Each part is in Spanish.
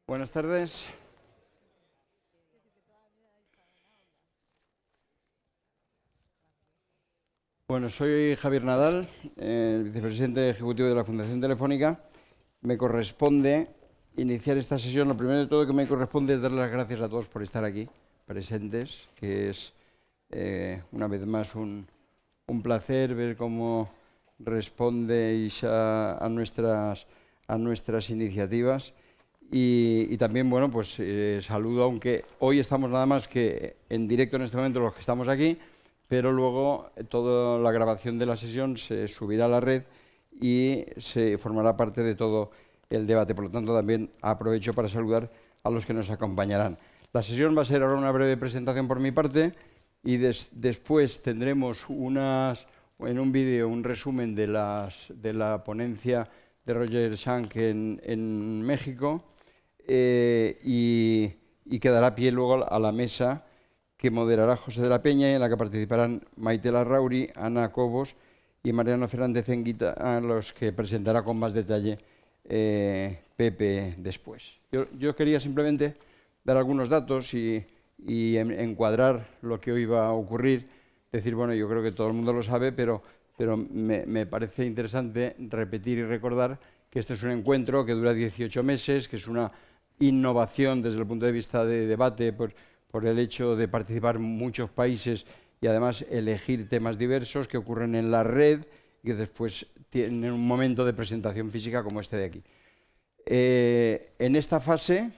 Buenas tardes. Bueno, soy Javier Nadal, el vicepresidente ejecutivo de la Fundación Telefónica. Me corresponde iniciar esta sesión. Lo primero de todo que me corresponde es dar las gracias a todos por estar aquí, presentes, que es una vez más un placer ver cómo respondéis a nuestras iniciativas. Y también, bueno, pues saludo, aunque hoy estamos nada más que en directo en este momento los que estamos aquí, pero luego toda la grabación de la sesión se subirá a la red y se formará parte de todo el debate. Por lo tanto, también aprovecho para saludar a los que nos acompañarán. La sesión va a ser ahora una breve presentación por mi parte y después tendremos en un vídeo un resumen de la ponencia de Roger Schank en México y quedará pie luego a la mesa que moderará José de la Peña y en la que participarán Maite Larrauri, Ana Cobos y Mariano Fernández Enguita, a los que presentará con más detalle Pepe después. Yo quería simplemente dar algunos datos y encuadrar lo que hoy va a ocurrir. Decir, bueno, yo creo que todo el mundo lo sabe, pero me parece interesante repetir y recordar que este es un encuentro que dura 18 meses, que es una innovación desde el punto de vista de debate, por el hecho de participar muchos países y además elegir temas diversos que ocurren en la red y que después tienen un momento de presentación física como este de aquí. En esta fase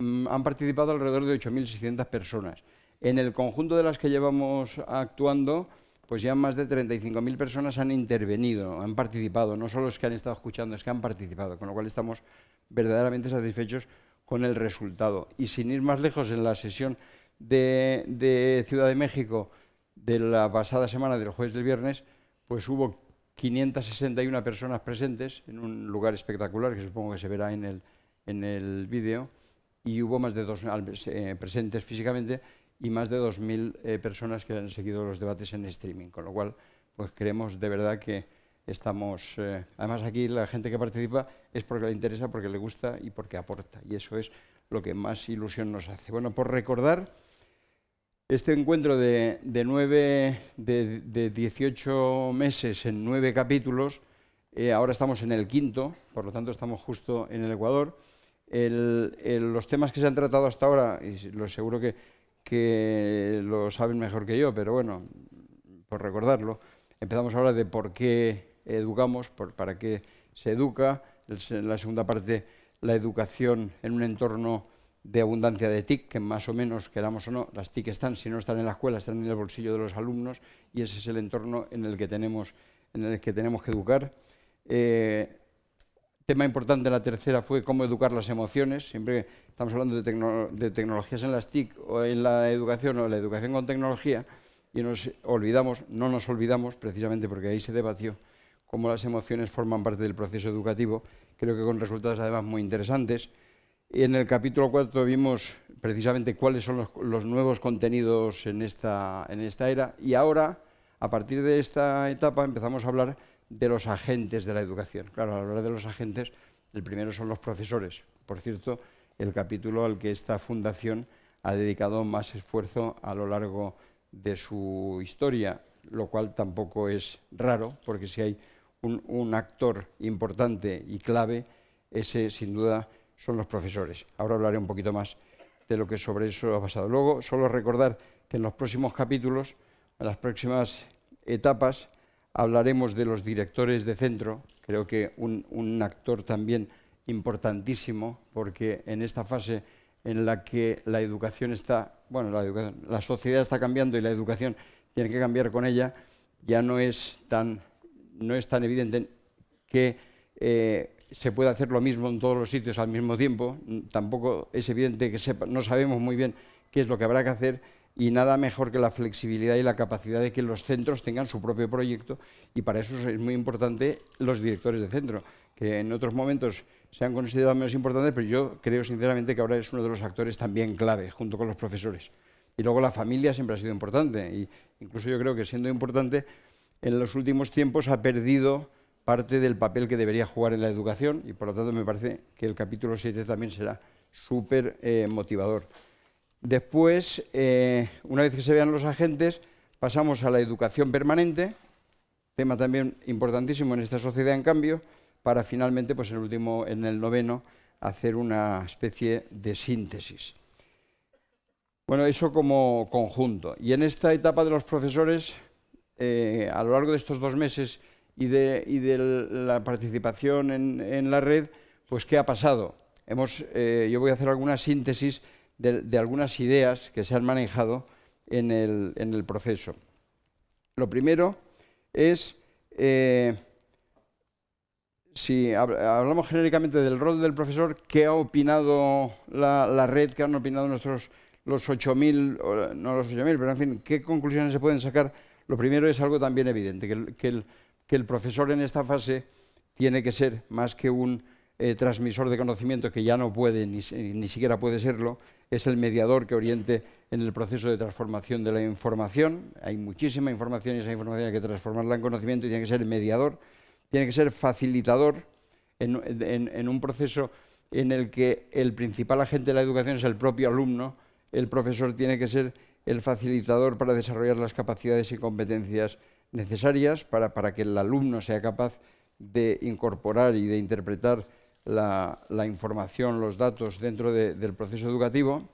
han participado alrededor de 8.600 personas. En el conjunto de las que llevamos actuando, pues ya más de 35.000 personas han intervenido, han participado, no solo es que han estado escuchando, es que han participado, con lo cual estamos verdaderamente satisfechos con el resultado. Y sin ir más lejos, en la sesión de Ciudad de México de la pasada semana, del jueves y del viernes, pues hubo 561 personas presentes en un lugar espectacular, que supongo que se verá en el vídeo, y hubo más de 2.000 presentes físicamente y más de 2.000 personas que han seguido los debates en streaming, con lo cual pues creemos de verdad que estamos... además aquí la gente que participa es porque le interesa, porque le gusta y porque aporta, y eso es lo que más ilusión nos hace. Bueno, por recordar, este encuentro de 18 meses en 9 capítulos, ahora estamos en el quinto, por lo tanto estamos justo en el Ecuador. Los temas que se han tratado hasta ahora, y lo seguro que lo saben mejor que yo, pero bueno, por recordarlo, empezamos ahora de por qué educamos, para qué se educa. En la segunda parte, la educación en un entorno de abundancia de TIC, que más o menos, queramos o no, las TIC están, si no están en la escuela, están en el bolsillo de los alumnos, y ese es el entorno en el que tenemos que educar. Tema importante en la tercera fue cómo educar las emociones. Siempre estamos hablando de tecnologías en las TIC o en la educación o la educación con tecnología y no nos olvidamos, precisamente porque ahí se debatió cómo las emociones forman parte del proceso educativo, creo que con resultados además muy interesantes. Y en el capítulo 4 vimos precisamente cuáles son los nuevos contenidos en esta era, y ahora, a partir de esta etapa, empezamos a hablar de los agentes de la educación. Claro, al hablar de los agentes, el primero son los profesores. Por cierto, el capítulo al que esta fundación ha dedicado más esfuerzo a lo largo de su historia, lo cual tampoco es raro, porque si hay un actor importante y clave, ese sin duda son los profesores. Ahora hablaré un poquito más de lo que sobre eso ha pasado. Luego, solo recordar que en los próximos capítulos, en las próximas etapas, hablaremos de los directores de centro, creo que un actor también importantísimo, porque en esta fase en la que la educación está, bueno, la sociedad está cambiando y la educación tiene que cambiar con ella, ya no es tan evidente que se puede hacer lo mismo en todos los sitios al mismo tiempo. Tampoco es evidente que no sabemos muy bien qué es lo que habrá que hacer, y nada mejor que la flexibilidad y la capacidad de que los centros tengan su propio proyecto, y para eso es muy importante los directores de centro, que en otros momentos se han considerado menos importantes, pero yo creo sinceramente que ahora es uno de los actores también clave, junto con los profesores. Y luego la familia siempre ha sido importante, y incluso yo creo que siendo importante, en los últimos tiempos ha perdido parte del papel que debería jugar en la educación, y por lo tanto me parece que el capítulo 7 también será súper motivador. Después, una vez que se vean los agentes, pasamos a la educación permanente, tema también importantísimo en esta sociedad en cambio, para finalmente, pues en el noveno, hacer una especie de síntesis. Bueno, eso como conjunto. Y en esta etapa de los profesores, a lo largo de estos 2 meses y de la participación en la red, pues ¿qué ha pasado? Yo voy a hacer alguna síntesis de algunas ideas que se han manejado en el proceso. Lo primero es, si hablamos genéricamente del rol del profesor, ¿qué ha opinado la red, qué han opinado los 8.000, no los 8.000, pero en fin, qué conclusiones se pueden sacar? Lo primero es algo también evidente, que el profesor en esta fase tiene que ser más que un transmisor de conocimiento, que ya no puede, ni siquiera puede serlo, es el mediador que oriente en el proceso de transformación de la información. Hay muchísima información y esa información hay que transformarla en conocimiento y tiene que ser mediador, tiene que ser facilitador en un proceso en el que el principal agente de la educación es el propio alumno. El profesor tiene que ser el facilitador para desarrollar las capacidades y competencias necesarias para que el alumno sea capaz de incorporar y de interpretar la información, los datos dentro del proceso educativo.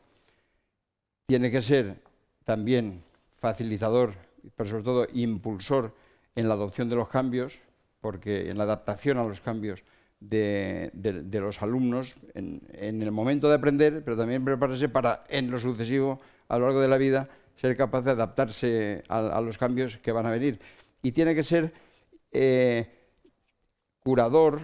Tiene que ser también facilitador, pero sobre todo impulsor en la adopción de los cambios, porque en la adaptación a los cambios de los alumnos en el momento de aprender, pero también prepararse para, en lo sucesivo, a lo largo de la vida, ser capaz de adaptarse a los cambios que van a venir. Y tiene que ser curador,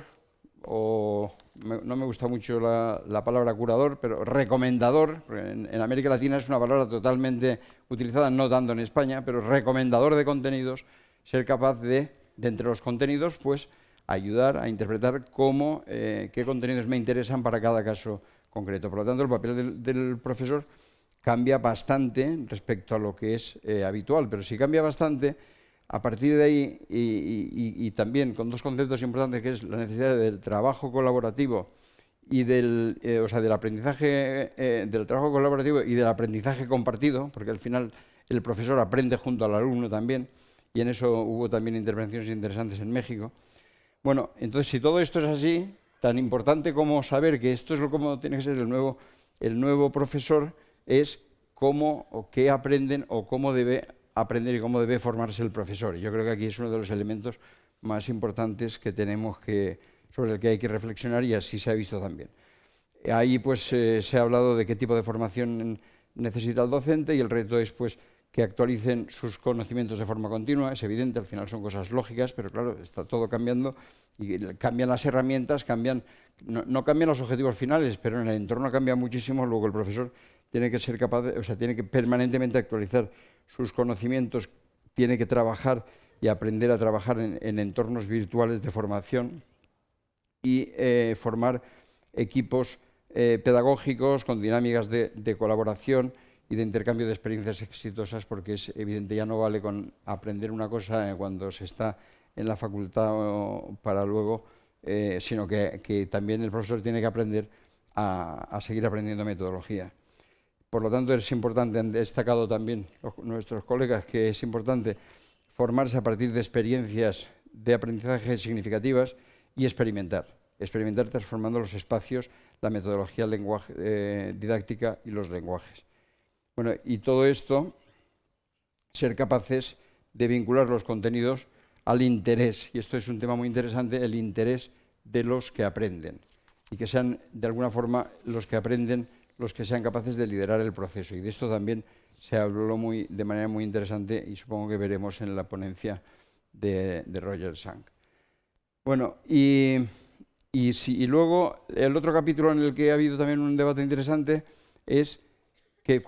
o no me gusta mucho la palabra curador, pero recomendador. En América Latina es una palabra totalmente utilizada, no tanto en España, pero recomendador de contenidos, ser capaz de entre los contenidos, pues ayudar a interpretar qué contenidos me interesan para cada caso concreto. Por lo tanto, el papel del profesor cambia bastante respecto a lo que es habitual, pero si cambia bastante, a partir de ahí, y también con 2 conceptos importantes, que es la necesidad del trabajo colaborativo y del aprendizaje, del trabajo colaborativo y del aprendizaje compartido, porque al final el profesor aprende junto al alumno también, y en eso hubo también intervenciones interesantes en México. Bueno, entonces, si todo esto es así, tan importante como saber que esto es como tiene que ser el nuevo profesor, es cómo o qué aprenden o cómo debe aprender y cómo debe formarse el profesor. Yo creo que aquí es uno de los elementos más importantes que sobre el que hay que reflexionar, y así se ha visto también. Ahí pues se ha hablado de qué tipo de formación necesita el docente, y el reto es pues que actualicen sus conocimientos de forma continua. Es evidente, al final son cosas lógicas, pero claro, está todo cambiando y cambian las herramientas, no cambian los objetivos finales, pero en el entorno cambia muchísimo. Luego el profesor tiene que ser capaz, tiene que permanentemente actualizar sus conocimientos, tiene que trabajar y aprender a trabajar en entornos virtuales de formación y formar equipos pedagógicos con dinámicas de colaboración y de intercambio de experiencias exitosas, porque es evidente, ya no vale con aprender una cosa cuando se está en la facultad para luego, sino que también el profesor tiene que aprender a seguir aprendiendo metodología. Por lo tanto, es importante, han destacado también nuestros colegas, que es importante formarse a partir de experiencias de aprendizaje significativas y experimentar transformando los espacios, la metodología didáctica y los lenguajes. Bueno, y todo esto, ser capaces de vincular los contenidos al interés, y esto es un tema muy interesante, el interés de los que aprenden, y que sean de alguna forma los que aprenden los que sean capaces de liderar el proceso. Y de esto también se habló de manera muy interesante, y supongo que veremos en la ponencia de Roger Schank. Bueno, y luego el otro capítulo en el que ha habido también un debate interesante es qué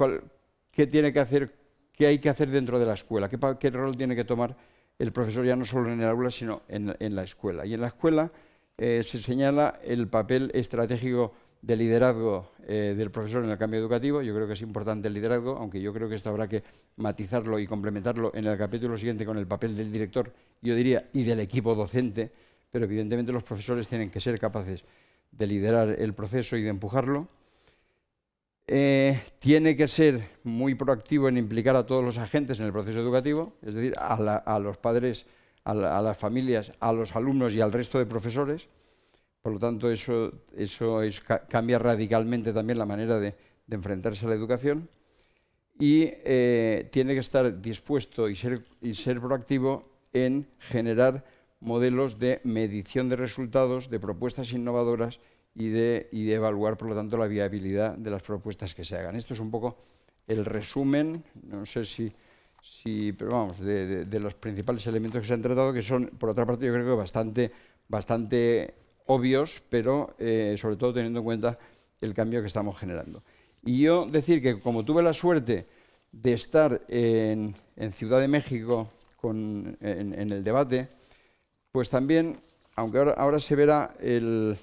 tiene que hacer, qué hay que hacer dentro de la escuela, qué rol tiene que tomar el profesor, ya no solo en el aula, sino en la escuela. Y en la escuela se señala el papel estratégico de liderazgo del profesor en el cambio educativo. Yo creo que es importante el liderazgo, aunque yo creo que esto habrá que matizarlo y complementarlo en el capítulo siguiente con el papel del director, yo diría, y del equipo docente, pero evidentemente los profesores tienen que ser capaces de liderar el proceso y de empujarlo. Tiene que ser muy proactivo en implicar a todos los agentes en el proceso educativo, es decir, a los padres, a las familias, a los alumnos y al resto de profesores. Por lo tanto, eso cambia radicalmente también la manera de enfrentarse a la educación. Y tiene que estar dispuesto y ser proactivo en generar modelos de medición de resultados, de propuestas innovadoras y de evaluar, por lo tanto, la viabilidad de las propuestas que se hagan. Esto es un poco el resumen, no sé pero vamos, de los principales elementos que se han tratado, que son, por otra parte, yo creo que bastante obvios, pero sobre todo teniendo en cuenta el cambio que estamos generando. Y yo decir que como tuve la suerte de estar en Ciudad de México en el debate, pues también, aunque ahora se verá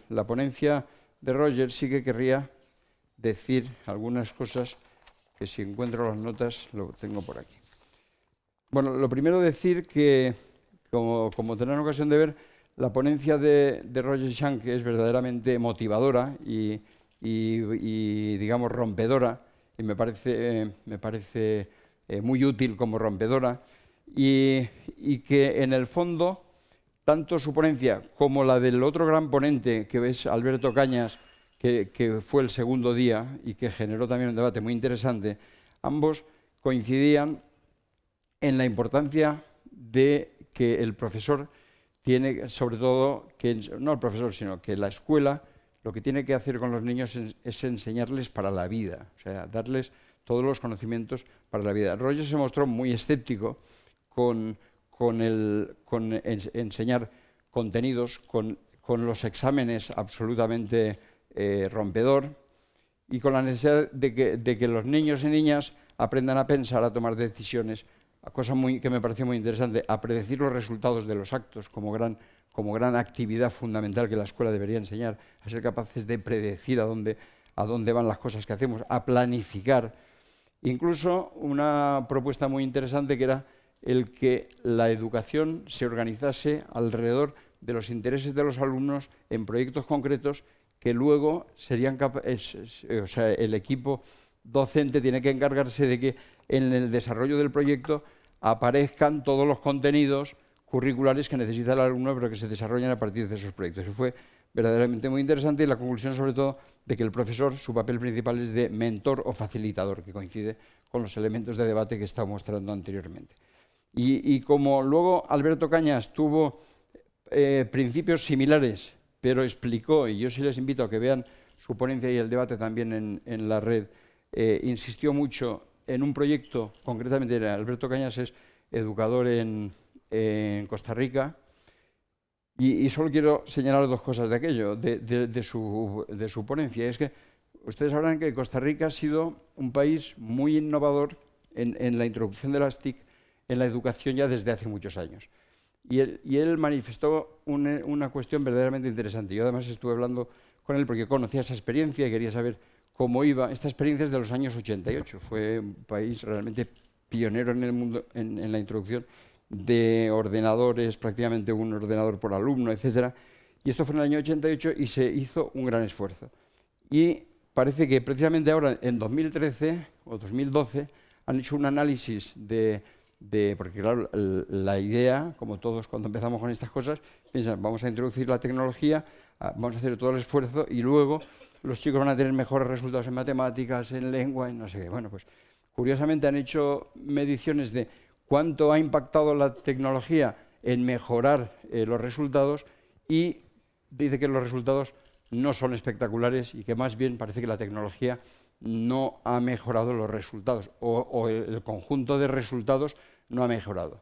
la ponencia de Roger, sí que querría decir algunas cosas que si encuentro las notas lo tengo por aquí. Bueno, lo primero decir que, como tendrán ocasión de ver, la ponencia de Roger Schank es verdaderamente motivadora y digamos, rompedora, y me parece muy útil como rompedora, y que en el fondo, tanto su ponencia como la del otro gran ponente, que es Alberto Cañas, que fue el segundo día y que generó también un debate muy interesante, ambos coincidían en la importancia de que el profesor tiene, sobre todo, no el profesor, sino que la escuela, lo que tiene que hacer con los niños es enseñarles para la vida, o sea, darles todos los conocimientos para la vida. Roger se mostró muy escéptico con enseñar contenidos, con los exámenes absolutamente rompedor, y con la necesidad de que los niños y niñas aprendan a pensar, a tomar decisiones, cosa que me pareció muy interesante, a predecir los resultados de los actos como gran actividad fundamental que la escuela debería enseñar, a ser capaces de predecir a dónde van las cosas que hacemos, a planificar. Incluso una propuesta muy interesante que era el que la educación se organizase alrededor de los intereses de los alumnos en proyectos concretos que luego serían capaces, o sea, el equipo docente tiene que encargarse de que en el desarrollo del proyecto aparezcan todos los contenidos curriculares que necesita el alumno, pero que se desarrollan a partir de esos proyectos. Y fue verdaderamente muy interesante, y la conclusión sobre todo de que el profesor, su papel principal es de mentor o facilitador, que coincide con los elementos de debate que he estado mostrando anteriormente. Y como luego Alberto Cañas tuvo principios similares, pero explicó, y yo sí les invito a que vean su ponencia y el debate también en la red, insistió mucho en un proyecto, concretamente Alberto Cañas es educador en Costa Rica, y solo quiero señalar dos cosas de aquello, de su ponencia. Es que ustedes sabrán que Costa Rica ha sido un país muy innovador en la introducción de las TIC en la educación ya desde hace muchos años. Y él manifestó una cuestión verdaderamente interesante. Yo además estuve hablando con él porque conocía esa experiencia y quería saber cómo iba. Esta experiencia es de los años 88. Fue un país realmente pionero en el mundo en la introducción de ordenadores, prácticamente un ordenador por alumno, etc. Y esto fue en el año 88 y se hizo un gran esfuerzo. Y parece que precisamente ahora, en 2013 o 2012, han hecho un análisis porque claro, la idea, como todos cuando empezamos con estas cosas, piensan, vamos a introducir la tecnología, vamos a hacer todo el esfuerzo y luego los chicos van a tener mejores resultados en matemáticas, en lengua, en no sé qué. Bueno, pues curiosamente han hecho mediciones de cuánto ha impactado la tecnología en mejorar los resultados, y dice que los resultados no son espectaculares y que más bien parece que la tecnología no ha mejorado los resultados o el conjunto de resultados no ha mejorado.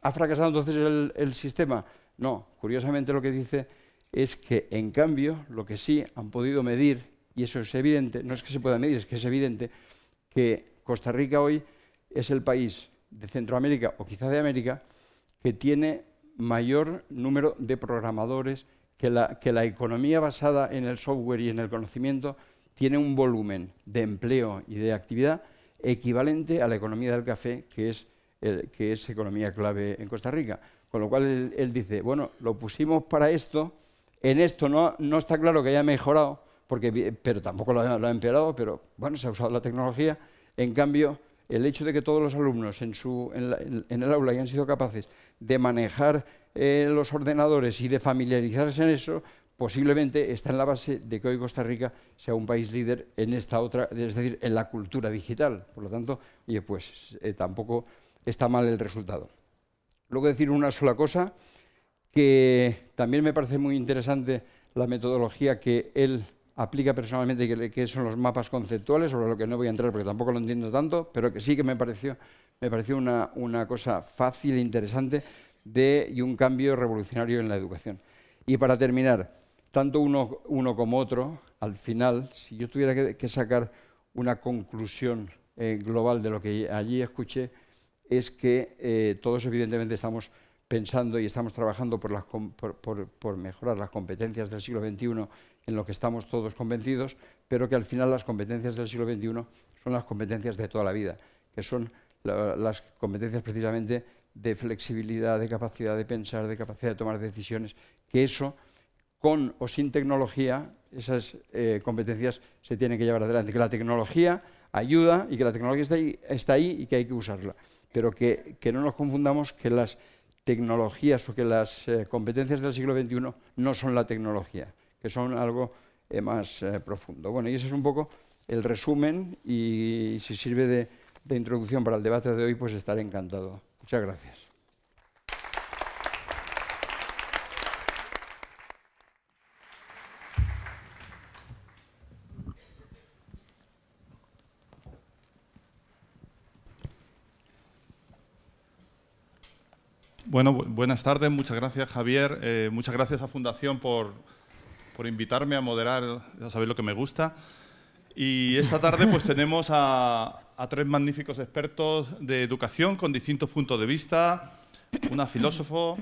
¿Ha fracasado entonces el sistema? No, curiosamente lo que dice es que en cambio lo que sí han podido medir, y eso es evidente, no es que se pueda medir, es que es evidente que Costa Rica hoy es el país de Centroamérica o quizá de América que tiene mayor número de programadores, que la economía basada en el software y en el conocimiento tiene un volumen de empleo y de actividad equivalente a la economía del café, que es economía clave en Costa Rica. Con lo cual él dice, bueno, lo pusimos para esto, en esto no está claro que haya mejorado, pero tampoco lo ha empeorado, pero bueno, se ha usado la tecnología. En cambio, el hecho de que todos los alumnos en el aula hayan sido capaces de manejar los ordenadores y de familiarizarse en eso, posiblemente está en la base de que hoy Costa Rica sea un país líder en esta otra, es decir, en la cultura digital. Por lo tanto, oye, pues tampoco está mal el resultado. Luego decir una sola cosa, que también me parece muy interesante la metodología que él aplica personalmente, que son los mapas conceptuales, sobre lo que no voy a entrar porque tampoco lo entiendo tanto, pero que sí que me pareció una cosa fácil e interesante y un cambio revolucionario en la educación. Y para terminar, tanto uno como otro, al final, si yo tuviera que sacar una conclusión global de lo que allí escuché, es que todos evidentemente estamos pensando y estamos trabajando por mejorar las competencias del siglo XXI, en lo que estamos todos convencidos, pero que al final las competencias del siglo XXI son las competencias de toda la vida, que son las competencias precisamente de flexibilidad, de capacidad de pensar, de capacidad de tomar decisiones, que eso, con o sin tecnología, esas competencias se tienen que llevar adelante, que la tecnología ayuda y que la tecnología está ahí y que hay que usarla, pero que no nos confundamos que las tecnologías o que las competencias del siglo XXI no son la tecnología, que son algo más profundo. Bueno, y ese es un poco el resumen, y si sirve de introducción para el debate de hoy, pues estaré encantado. Muchas gracias. Bueno, buenas tardes. Muchas gracias, Javier. Muchas gracias a Fundación por invitarme a moderar. Ya sabéis lo que me gusta. Y esta tarde pues tenemos a tres magníficos expertos de educación con distintos puntos de vista. Una filósofo,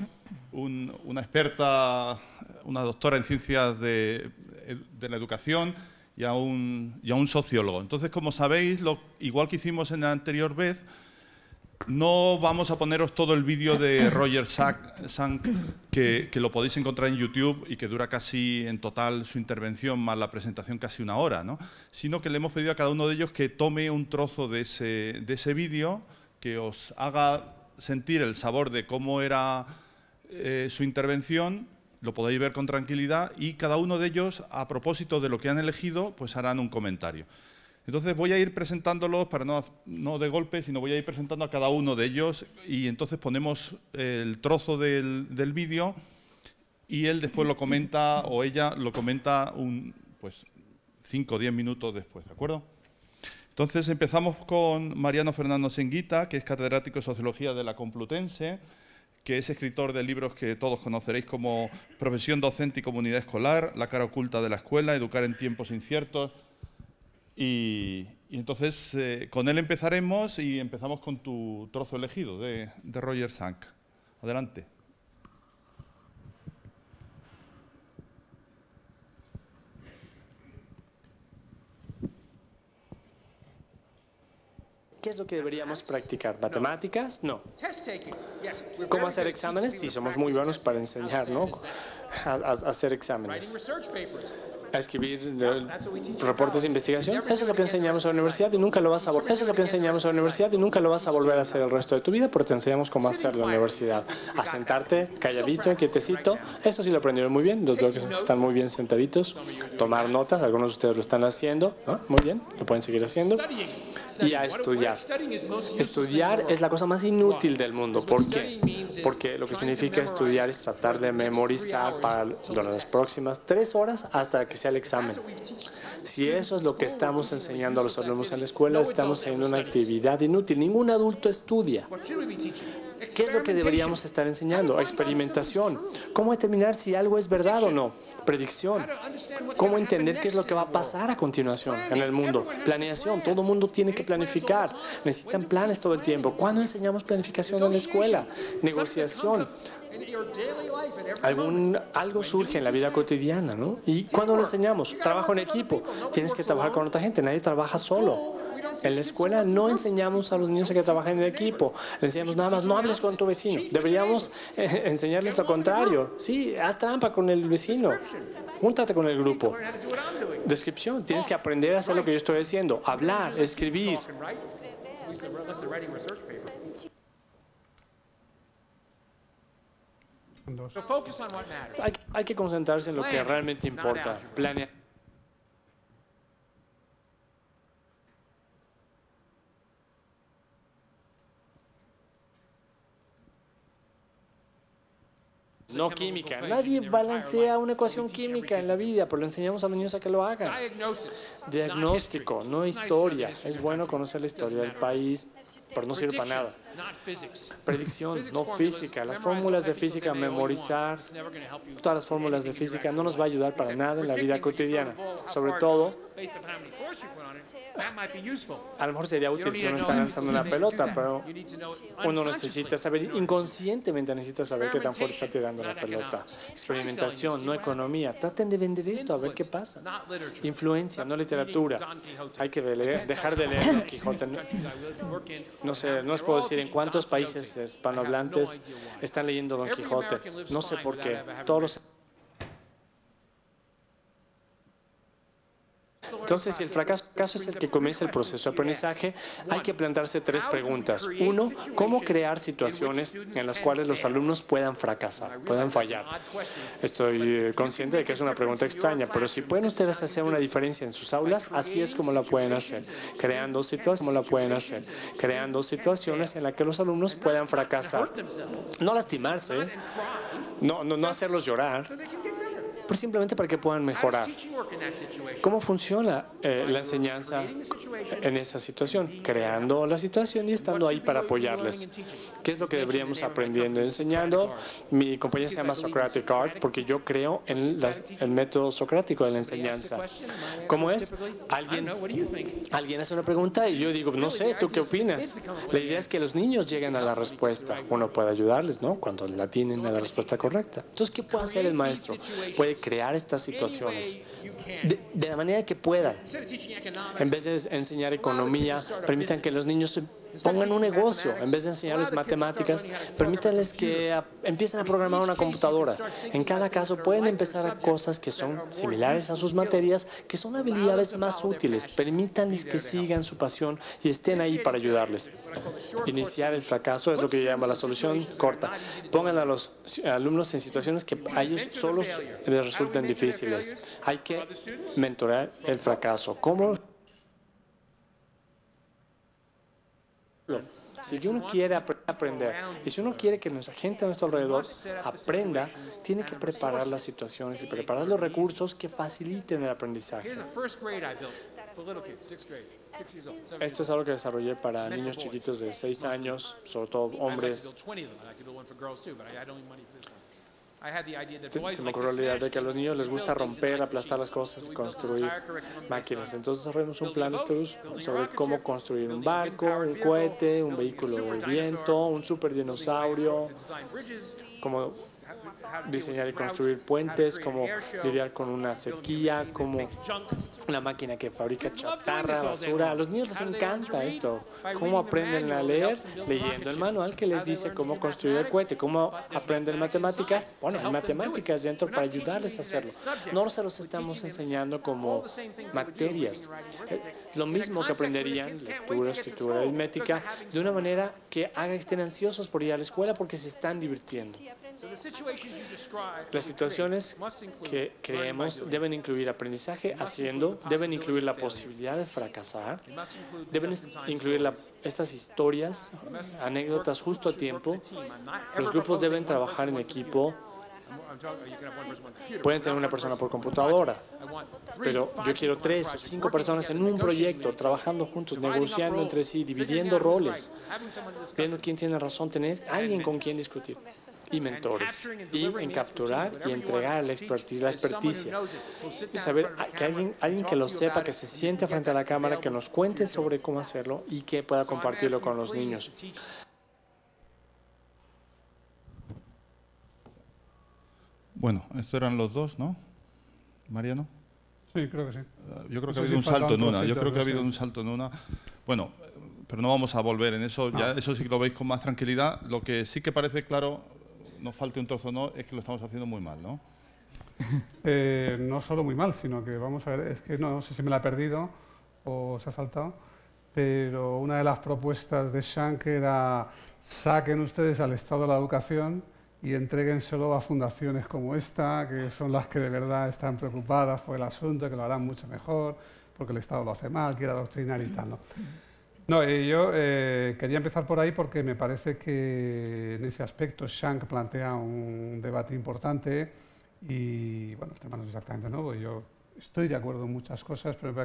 una experta, una doctora en ciencias de la educación y a un sociólogo. Entonces, como sabéis, igual que hicimos en la anterior vez, no vamos a poneros todo el vídeo de Roger Schank, que lo podéis encontrar en YouTube y que dura casi en total su intervención más la presentación casi una hora, ¿no? Sino que le hemos pedido a cada uno de ellos que tome un trozo de ese vídeo, que os haga sentir el sabor de cómo era su intervención, lo podéis ver con tranquilidad, y cada uno de ellos, a propósito de lo que han elegido, pues harán un comentario. Entonces voy a ir presentándolos, para no de golpe, sino voy a ir presentando a cada uno de ellos, y entonces ponemos el trozo del vídeo y él después lo comenta, o ella lo comenta pues 5 o 10 minutos después, ¿de acuerdo? Entonces empezamos con Mariano Fernando Senguita, que es catedrático de Sociología de la Complutense, que es escritor de libros que todos conoceréis como Profesión docente y comunidad escolar, La cara oculta de la escuela, Educar en tiempos inciertos. Y entonces con él empezaremos, y empezamos con tu trozo elegido de Roger Schank. Adelante. ¿Qué es lo que deberíamos practicar? ¿Matemáticas? No. ¿Cómo hacer exámenes? Sí, somos muy buenos para enseñar, ¿no? A hacer exámenes. A escribir reportes de investigación. Eso es lo que enseñamos en la universidad y nunca lo vas a volver. Eso es lo que enseñamos en la universidad y nunca lo vas a volver a hacer el resto de tu vida, porque te enseñamos cómo hacerlo en la universidad. A sentarte calladito, quietecito. Eso sí lo aprendieron muy bien. Los veo que están muy bien sentaditos. Tomar notas. Algunos de ustedes lo están haciendo. ¿No? Muy bien. Lo pueden seguir haciendo. Y a estudiar. Estudiar es la cosa más inútil del mundo. ¿Por qué? Porque lo que significa estudiar es tratar de memorizar para las próximas 3 horas hasta que sea el examen. Si eso es lo que estamos enseñando a los alumnos en la escuela, estamos haciendo una actividad inútil. Ningún adulto estudia. ¿Qué es lo que deberíamos estar enseñando? Experimentación. ¿Cómo determinar si algo es verdad o no? Predicción. ¿Cómo entender qué es lo que va a pasar a continuación en el mundo? Planeación. Todo el mundo tiene que planificar. Necesitan planes todo el tiempo. ¿Cuándo enseñamos planificación en la escuela? Negociación. Algo surge en la vida cotidiana, ¿no? ¿Y cuándo lo enseñamos? Trabajo en equipo. Tienes que trabajar con otra gente. Nadie trabaja solo. En la escuela no enseñamos a los niños a que trabajen en equipo. Le enseñamos nada más, no hables con tu vecino. Deberíamos enseñarles lo contrario. Sí, haz trampa con el vecino. júntate con el grupo. Descripción, tienes que aprender a hacer lo que yo estoy haciendo, hablar, escribir. Hay que concentrarse en lo que realmente importa. Planear. No química. Nadie balancea una ecuación química en la vida, pero le enseñamos a los niños a que lo hagan. Diagnóstico, no historia. Es bueno conocer la historia del país, pero no sirve para nada. Predicción, no física. Las fórmulas de física, memorizar todas las fórmulas de física no nos va a ayudar para nada en la vida cotidiana. Sobre todo, a lo mejor sería útil si uno está lanzando una pelota, pero uno necesita saber, inconscientemente necesita saber qué tan fuerte está tirando la pelota. Experimentación, no economía. Traten de vender esto, a ver qué pasa. Influencia, no literatura. Hay que dejar de leer Don Quijote. No sé, no les puedo decir en cuántos países hispanohablantes están leyendo Don Quijote. No sé por qué. Todos los... Entonces, si el fracaso es el que comienza el proceso de aprendizaje, hay que plantearse 3 preguntas. 1, ¿cómo crear situaciones en las cuales los alumnos puedan fracasar, puedan fallar? Estoy consciente de que es una pregunta extraña, pero si pueden ustedes hacer una diferencia en sus aulas, así es como la pueden hacer, creando situaciones en las que los alumnos puedan fracasar. No lastimarse, no hacerlos llorar, pero simplemente para que puedan mejorar. ¿Cómo funciona la enseñanza en esa situación? Creando la situación y estando ahí para apoyarles. ¿Qué es lo que deberíamos aprendiendo y enseñando? Mi compañía se llama Socratic Art porque yo creo en el método socrático de la enseñanza. ¿Cómo es? Alguien hace una pregunta y yo digo, no sé, ¿tú qué opinas? La idea es que los niños lleguen a la respuesta. Uno puede ayudarles, ¿no? Cuando la tienen a la respuesta correcta. Entonces, ¿qué puede hacer el maestro? Puede crear estas situaciones de la manera que puedan. En vez de enseñar economía, permitan que los niños pongan un negocio. En vez de enseñarles matemáticas, permítanles que empiecen a programar una computadora. En cada caso pueden empezar cosas que son similares a sus materias, que son habilidades más útiles. Permítanles que sigan su pasión y estén ahí para ayudarles. Iniciar el fracaso es lo que yo llamo la solución corta. Pongan a los alumnos en situaciones que a ellos solos les resulten difíciles. Hay que mentorar el fracaso. ¿Cómo? Si uno quiere aprender y si uno quiere que nuestra gente a nuestro alrededor aprenda, tiene que preparar las situaciones y preparar los recursos que faciliten el aprendizaje. Esto es algo que desarrollé para niños chiquitos de 6 años, sobre todo hombres. Se me ocurrió la idea de que a los niños les gusta romper, aplastar las cosas y construir máquinas. Entonces desarrollamos un plan sobre cómo construir un barco, un cohete, un vehículo de viento, un superdinosaurio, cómo diseñar y construir puentes, cómo lidiar con una sequía, como una máquina que fabrica chatarra, basura. A los niños les encanta esto. ¿Cómo aprenden a leer? Leyendo el manual que les dice cómo construir el cohete. ¿Cómo aprenden matemáticas? Bueno, hay matemáticas dentro para ayudarles a hacerlo. No se los estamos enseñando como materias. Lo mismo que aprenderían lectura, escritura, aritmética, de una manera que haga que estén ansiosos por ir a la escuela porque se están divirtiendo. Las situaciones que creemos deben incluir aprendizaje haciendo, deben incluir la posibilidad de fracasar, deben incluir estas historias, anécdotas justo a tiempo. Los grupos deben trabajar en equipo. Pueden tener una persona por computadora, pero yo quiero 3 o 5 personas en un proyecto, trabajando juntos, negociando entre sí, dividiendo roles, viendo quién tiene razón, tener alguien con quien discutir. Y mentores, y en capturar y entregar la experticia, y saber que alguien que lo sepa, que se siente frente a la cámara, que nos cuente sobre cómo hacerlo y que pueda compartirlo con los niños. Bueno, estos eran los dos, ¿no? Mariano. Sí, creo que sí. Yo creo que ha habido un salto en una. Yo creo que ha habido un salto en una. Bueno, pero no vamos a volver en eso. Ya eso sí que lo veis con más tranquilidad. Lo que sí que parece claro, nos falte un trozo no, es que lo estamos haciendo muy mal, ¿no? No solo muy mal, sino que, vamos a ver, es que no sé si me la he perdido o se ha saltado, pero una de las propuestas de Schank era saquen ustedes al Estado de la educación y entréguenselo a fundaciones como esta, que son las que de verdad están preocupadas por el asunto, que lo harán mucho mejor, porque el Estado lo hace mal, quiere adoctrinar y tal, ¿no? No, yo quería empezar por ahí porque me parece que en ese aspecto Schank plantea un debate importante y, bueno, el tema no es exactamente nuevo. Yo estoy de acuerdo en muchas cosas, pero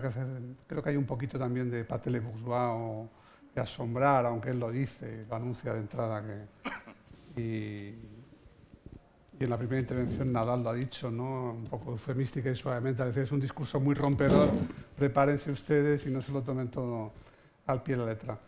creo que hay un poquito también de patel bourgeois o de asombrar, aunque él lo dice, lo anuncia de entrada. Y en la primera intervención Nadal lo ha dicho, ¿no? Un poco eufemística y suavemente. A veces es un discurso muy rompedor, prepárense ustedes y no se lo tomen todo al pie de la letra.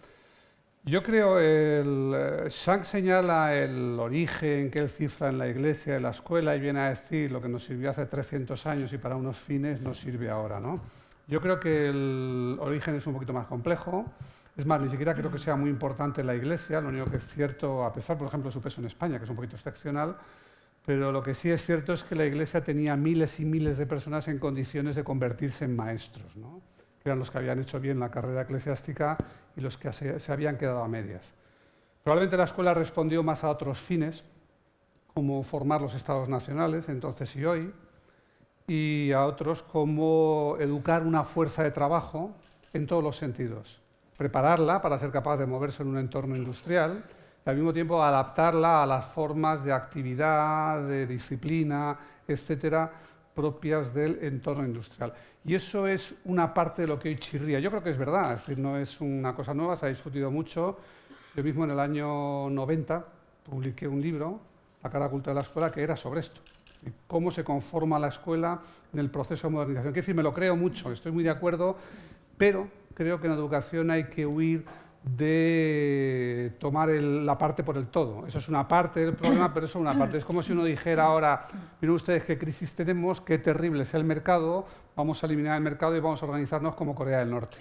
Yo creo que Schank señala el origen que él cifra en la Iglesia, en la escuela, y viene a decir lo que nos sirvió hace 300 años y para unos fines nos sirve ahora, ¿no? Yo creo que el origen es un poquito más complejo. Es más, ni siquiera creo que sea muy importante la Iglesia. Lo único que es cierto, a pesar, por ejemplo, de su peso en España, que es un poquito excepcional, pero lo que sí es cierto es que la Iglesia tenía miles y miles de personas en condiciones de convertirse en maestros, ¿no? Que eran los que habían hecho bien la carrera eclesiástica y los que se habían quedado a medias. Probablemente la escuela respondió más a otros fines, como formar los estados nacionales, entonces y hoy, y a otros como educar una fuerza de trabajo en todos los sentidos. Prepararla para ser capaz de moverse en un entorno industrial y al mismo tiempo adaptarla a las formas de actividad, de disciplina, etcétera, propias del entorno industrial. Y eso es una parte de lo que hoy chirría. Yo creo que es verdad, es decir, no es una cosa nueva, se ha discutido mucho. Yo mismo en el año 90 publiqué un libro, La cara oculta de la escuela, que era sobre esto. Cómo se conforma la escuela en el proceso de modernización. Quiero decir, me lo creo mucho, estoy muy de acuerdo, pero creo que en educación hay que huir de tomar la parte por el todo. Eso es una parte del problema, pero eso es una parte. Es como si uno dijera ahora, miren ustedes qué crisis tenemos, qué terrible es el mercado, vamos a eliminar el mercado y vamos a organizarnos como Corea del Norte.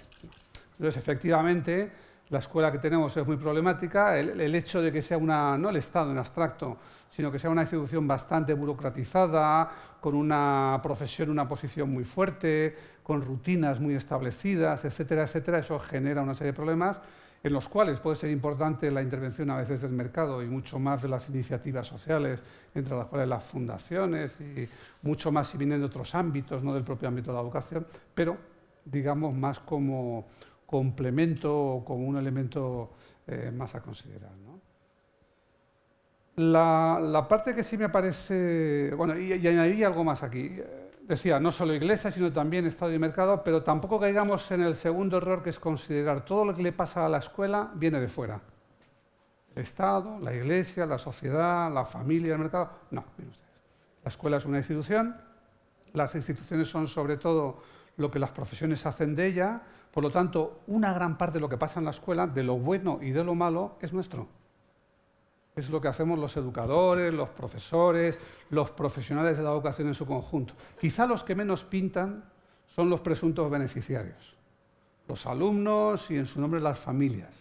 Entonces, efectivamente, la escuela que tenemos es muy problemática. El hecho de que sea no el Estado en abstracto, sino que sea una institución bastante burocratizada, con una profesión, una posición muy fuerte, con rutinas muy establecidas, etcétera, etcétera, eso genera una serie de problemas en los cuales puede ser importante la intervención a veces del mercado y mucho más de las iniciativas sociales, entre las cuales las fundaciones y mucho más si vienen de otros ámbitos, no del propio ámbito de la educación, pero digamos más como complemento o como un elemento más a considerar, ¿no? La parte que sí me parece... Bueno, y añadiría algo más aquí. Decía, no solo Iglesia, sino también Estado y mercado, pero tampoco caigamos en el segundo error, que es considerar todo lo que le pasa a la escuela viene de fuera. El Estado, la Iglesia, la sociedad, la familia, el mercado... No, miren ustedes. La escuela es una institución, las instituciones son sobre todo lo que las profesiones hacen de ella, por lo tanto, una gran parte de lo que pasa en la escuela, de lo bueno y de lo malo, es nuestro. Es lo que hacemos los educadores, los profesores, los profesionales de la educación en su conjunto. Quizá los que menos pintan son los presuntos beneficiarios, los alumnos y en su nombre las familias.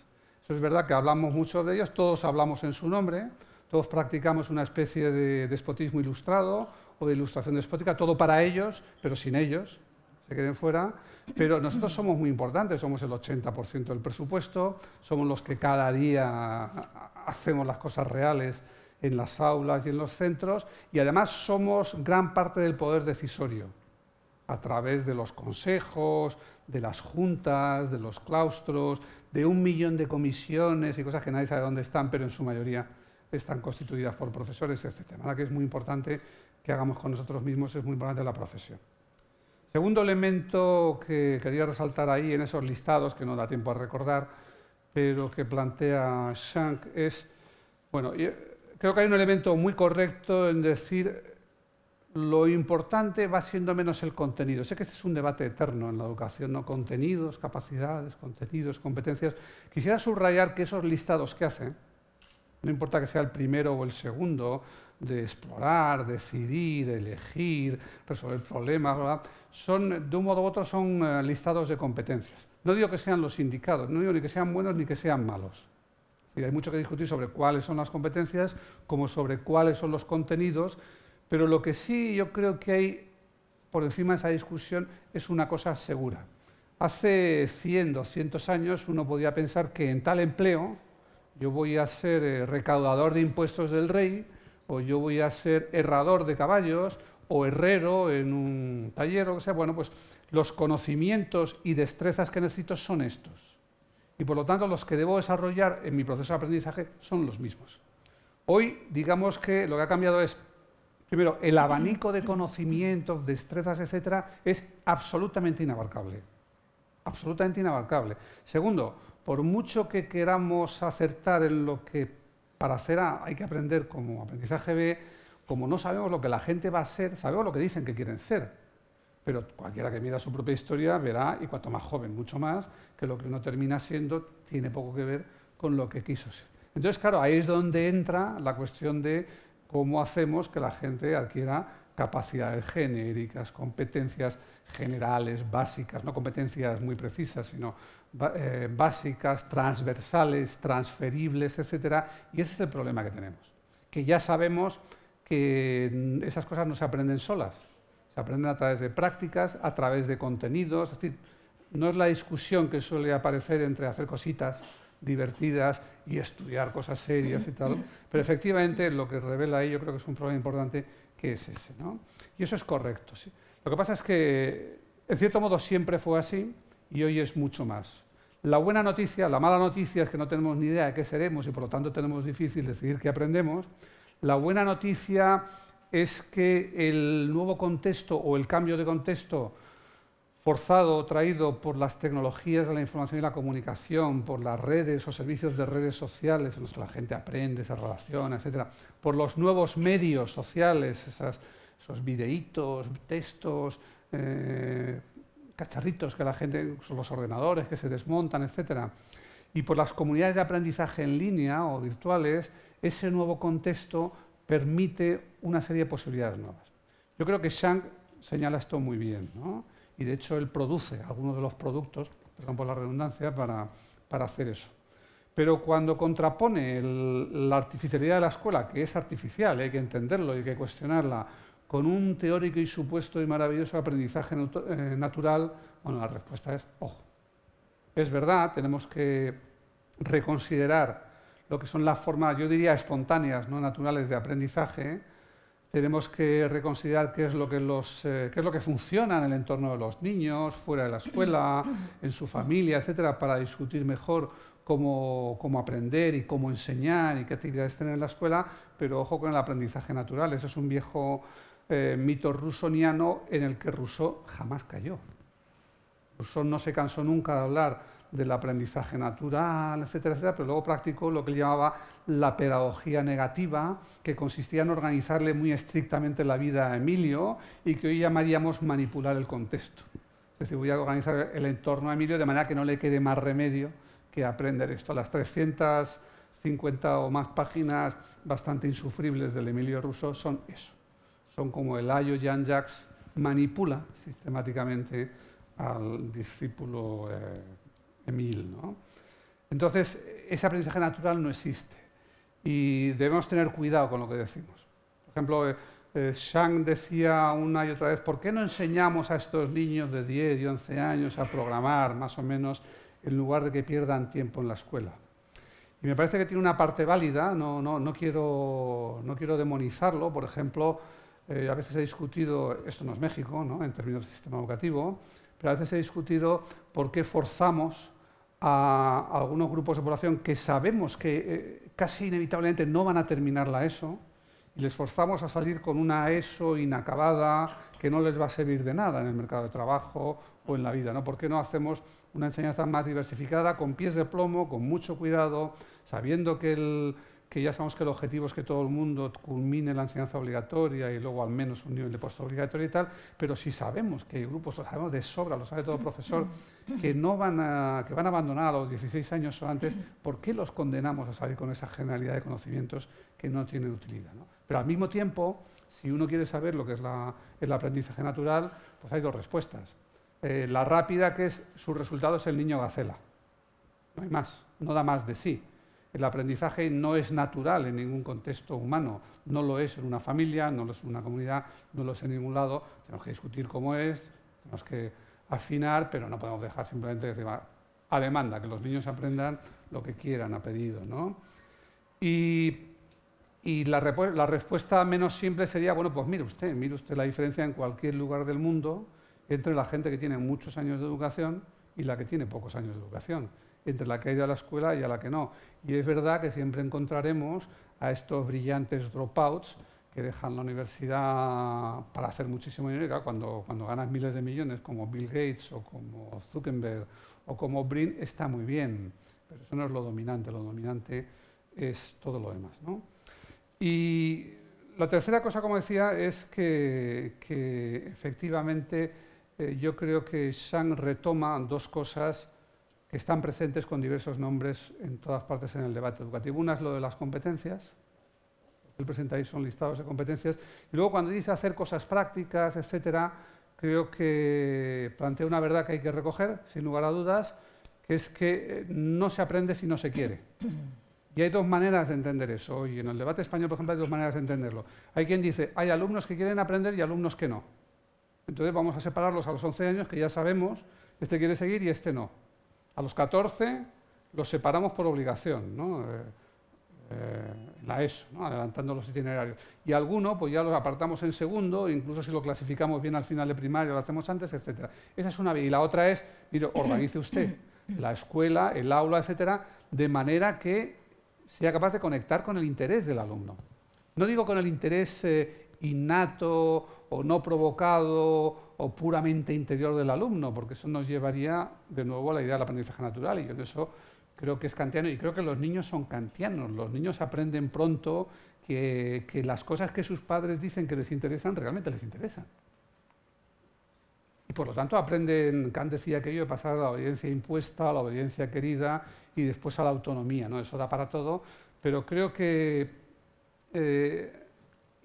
Eso es verdad que hablamos mucho de ellos, todos hablamos en su nombre, todos practicamos una especie de despotismo ilustrado o de ilustración despótica, todo para ellos, pero sin ellos, se queden fuera. Pero nosotros somos muy importantes, somos el 80% del presupuesto, somos los que cada día hacemos las cosas reales en las aulas y en los centros, y además somos gran parte del poder decisorio, a través de los consejos, de las juntas, de los claustros, de 1 millón de comisiones y cosas que nadie sabe dónde están, pero en su mayoría están constituidas por profesores, etc. Nada que es muy importante que hagamos con nosotros mismos, es muy importante la profesión. Segundo elemento que quería resaltar ahí en esos listados, que no da tiempo a recordar, pero que plantea Schank es, bueno, creo que hay un elemento muy correcto en decir lo importante va siendo menos el contenido. Sé que este es un debate eterno en la educación, ¿no? Contenidos, capacidades, contenidos, competencias. Quisiera subrayar que esos listados que hacen, no importa que sea el primero o el segundo, de explorar, decidir, elegir, resolver problemas, ¿verdad? Son, de un modo u otro, son listados de competencias. No digo que sean los indicados, no digo ni que sean buenos ni que sean malos. Hay mucho que discutir sobre cuáles son las competencias, como sobre cuáles son los contenidos, Pero lo que sí yo creo que hay por encima de esa discusión es una cosa segura. Hace 100, 200 años uno podía pensar que en tal empleo yo voy a ser recaudador de impuestos del rey, o yo voy a ser herrador de caballos, o herrero en un taller, o lo que sea. Bueno, pues los conocimientos y destrezas que necesito son estos. Y por lo tanto los que debo desarrollar en mi proceso de aprendizaje son los mismos. Hoy, digamos que lo que ha cambiado es, primero, el abanico de conocimientos, destrezas, etcétera, es absolutamente inabarcable. Absolutamente inabarcable. Segundo, por mucho que queramos acertar en lo que para hacer A hay que aprender como aprendizaje B, como no sabemos lo que la gente va a ser, sabemos lo que dicen que quieren ser. Pero cualquiera que mira su propia historia verá, y cuanto más joven, mucho más, que lo que uno termina siendo tiene poco que ver con lo que quiso ser. Entonces, claro, ahí es donde entra la cuestión de cómo hacemos que la gente adquiera capacidades genéricas, competencias generales, básicas, no competencias muy precisas, sino básicas, transversales, transferibles, etc. Y ese es el problema que tenemos, que ya sabemos que esas cosas no se aprenden solas, se aprenden a través de prácticas, a través de contenidos. Es decir, no es la discusión que suele aparecer entre hacer cositas divertidas y estudiar cosas serias y tal, pero efectivamente lo que revela ahí yo creo que es un problema importante, que es ese, ¿no? Y eso es correcto, sí. Lo que pasa es que, en cierto modo, siempre fue así y hoy es mucho más. La buena noticia, la mala noticia es que no tenemos ni idea de qué seremos y por lo tanto tenemos difícil decidir qué aprendemos. La buena noticia es que el nuevo contexto o el cambio de contexto forzado o traído por las tecnologías de la información y la comunicación, por las redes o servicios de redes sociales en los que la gente aprende, se relaciona, etc., por los nuevos medios sociales, esos videitos, textos, cacharritos que la gente, los ordenadores que se desmontan, etc., y por las comunidades de aprendizaje en línea o virtuales, ese nuevo contexto permite una serie de posibilidades nuevas. Yo creo que Shang señala esto muy bien, ¿no? Y de hecho él produce algunos de los productos, perdón por la redundancia, para hacer eso. Pero cuando contrapone la artificialidad de la escuela, que es artificial, hay que entenderlo, hay que cuestionarla, con un teórico y supuesto y maravilloso aprendizaje natural, bueno, la respuesta es, ojo. Es verdad, tenemos que reconsiderar lo que son las formas, yo diría, espontáneas, no naturales de aprendizaje. Tenemos que reconsiderar qué es lo que funciona en el entorno de los niños, fuera de la escuela, en su familia, etcétera, para discutir mejor cómo aprender y cómo enseñar y qué actividades tener en la escuela, pero ojo con el aprendizaje natural. Ese es un viejo mito rusoniano en el que Rousseau jamás cayó. Rousseau no se cansó nunca de hablar del aprendizaje natural, etcétera, etcétera, pero luego practicó lo que él llamaba la pedagogía negativa, que consistía en organizarle muy estrictamente la vida a Emilio y que hoy llamaríamos manipular el contexto. Es decir, voy a organizar el entorno a Emilio de manera que no le quede más remedio que aprender esto. Las 350 o más páginas bastante insufribles del Emilio Rousseau son eso. Son como el ayo Jean-Jacques manipula sistemáticamente al discípulo Emile, ¿no? Entonces, ese aprendizaje natural no existe y debemos tener cuidado con lo que decimos. Por ejemplo, Shang decía una y otra vez, ¿por qué no enseñamos a estos niños de 10 y 11 años a programar, más o menos, en lugar de que pierdan tiempo en la escuela? Y me parece que tiene una parte válida, no quiero demonizarlo. Por ejemplo, a veces he discutido, esto no es México, ¿no?, en términos de sistema educativo, pero a veces he discutido por qué forzamos a algunos grupos de población que sabemos que casi inevitablemente no van a terminar la ESO y les forzamos a salir con una ESO inacabada que no les va a servir de nada en el mercado de trabajo o en la vida, ¿no? ¿Por qué no hacemos una enseñanza más diversificada, con pies de plomo, con mucho cuidado, sabiendo que ya sabemos que el objetivo es que todo el mundo culmine la enseñanza obligatoria y luego al menos un nivel de postobligatorio y tal, pero si sabemos que hay grupos, lo sabemos de sobra, lo sabe todo profesor, que van a abandonar a los 16 años o antes, ¿por qué los condenamos a salir con esa generalidad de conocimientos que no tienen utilidad, ¿no? Pero al mismo tiempo, si uno quiere saber lo que es el aprendizaje natural, pues hay dos respuestas. La rápida, que es su resultado es el niño gacela, no hay más, no da más de sí. El aprendizaje no es natural en ningún contexto humano, no lo es en una familia, no lo es en una comunidad, no lo es en ningún lado. Tenemos que discutir cómo es, tenemos que afinar, pero no podemos dejar simplemente decir, a demanda, que los niños aprendan lo que quieran, a pedido, ¿no? Y la respuesta menos simple sería, bueno, pues mire usted la diferencia en cualquier lugar del mundo entre la gente que tiene muchos años de educación y la que tiene pocos años de educación, entre la que ha ido a la escuela y a la que no. Y es verdad que siempre encontraremos a estos brillantes dropouts que dejan la universidad para hacer muchísimo dinero. Y claro, cuando ganas miles de millones, como Bill Gates o como Zuckerberg o como Brin, está muy bien, pero eso no es lo dominante es todo lo demás, ¿no? Y la tercera cosa, como decía, es que efectivamente yo creo que Zhang retoma dos cosas que están presentes con diversos nombres en todas partes en el debate educativo. Una es lo de las competencias, lo que él presenta ahí son listados de competencias, y luego cuando dice hacer cosas prácticas, etcétera, creo que plantea una verdad que hay que recoger, sin lugar a dudas, que es que no se aprende si no se quiere. Y hay dos maneras de entender eso, y en el debate español, por ejemplo, hay dos maneras de entenderlo. Hay quien dice, hay alumnos que quieren aprender y alumnos que no. Entonces vamos a separarlos a los 11 años, que ya sabemos, este quiere seguir y este no. A los 14 los separamos por obligación, ¿no? La ESO, ¿no? Adelantando los itinerarios. Y alguno pues ya los apartamos en segundo, incluso si lo clasificamos bien al final de primaria, lo hacemos antes, etc. Esa es una vía. Y la otra es, mire, organice usted la escuela, el aula, etcétera, de manera que sea capaz de conectar con el interés del alumno. No digo con el interés innato o no provocado o puramente interior del alumno, porque eso nos llevaría de nuevo a la idea del aprendizaje natural, y yo de eso creo que es kantiano, y creo que los niños son kantianos. Los niños aprenden pronto que las cosas que sus padres dicen que les interesan, realmente les interesan. Y por lo tanto aprenden, Kant decía aquello de pasar a la obediencia impuesta, a la obediencia querida y después a la autonomía, ¿no? Eso da para todo, pero creo que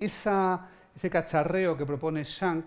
ese cacharreo que propone Zhang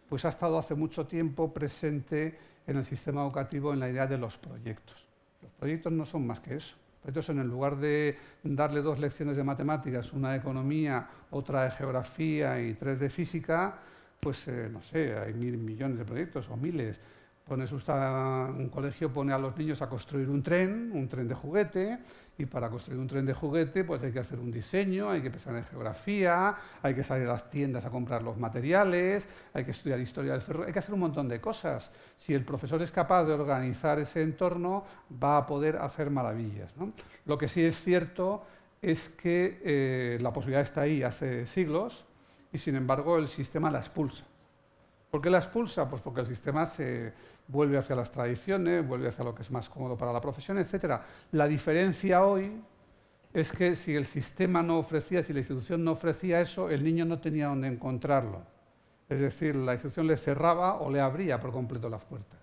pues ha estado hace mucho tiempo presente en el sistema educativo en la idea de los proyectos. Los proyectos no son más que eso. Los proyectos, en lugar de darle 2 lecciones de matemáticas, una de economía, otra de geografía y 3 de física, pues no sé, hay 1000 millones de proyectos o miles. Un colegio pone a los niños a construir un tren de juguete, y para construir un tren de juguete pues hay que hacer un diseño, hay que pensar en geografía, hay que salir a las tiendas a comprar los materiales, hay que estudiar historia del ferrocarril, hay que hacer un montón de cosas. Si el profesor es capaz de organizar ese entorno, va a poder hacer maravillas, ¿no? Lo que sí es cierto es que la posibilidad está ahí hace siglos, y sin embargo el sistema la expulsa. ¿Por qué la expulsa? Pues porque el sistema se vuelve hacia las tradiciones, vuelve hacia lo que es más cómodo para la profesión, etc. La diferencia hoy es que si el sistema no ofrecía, si la institución no ofrecía eso, el niño no tenía dónde encontrarlo. Es decir, la institución le cerraba o le abría por completo las puertas.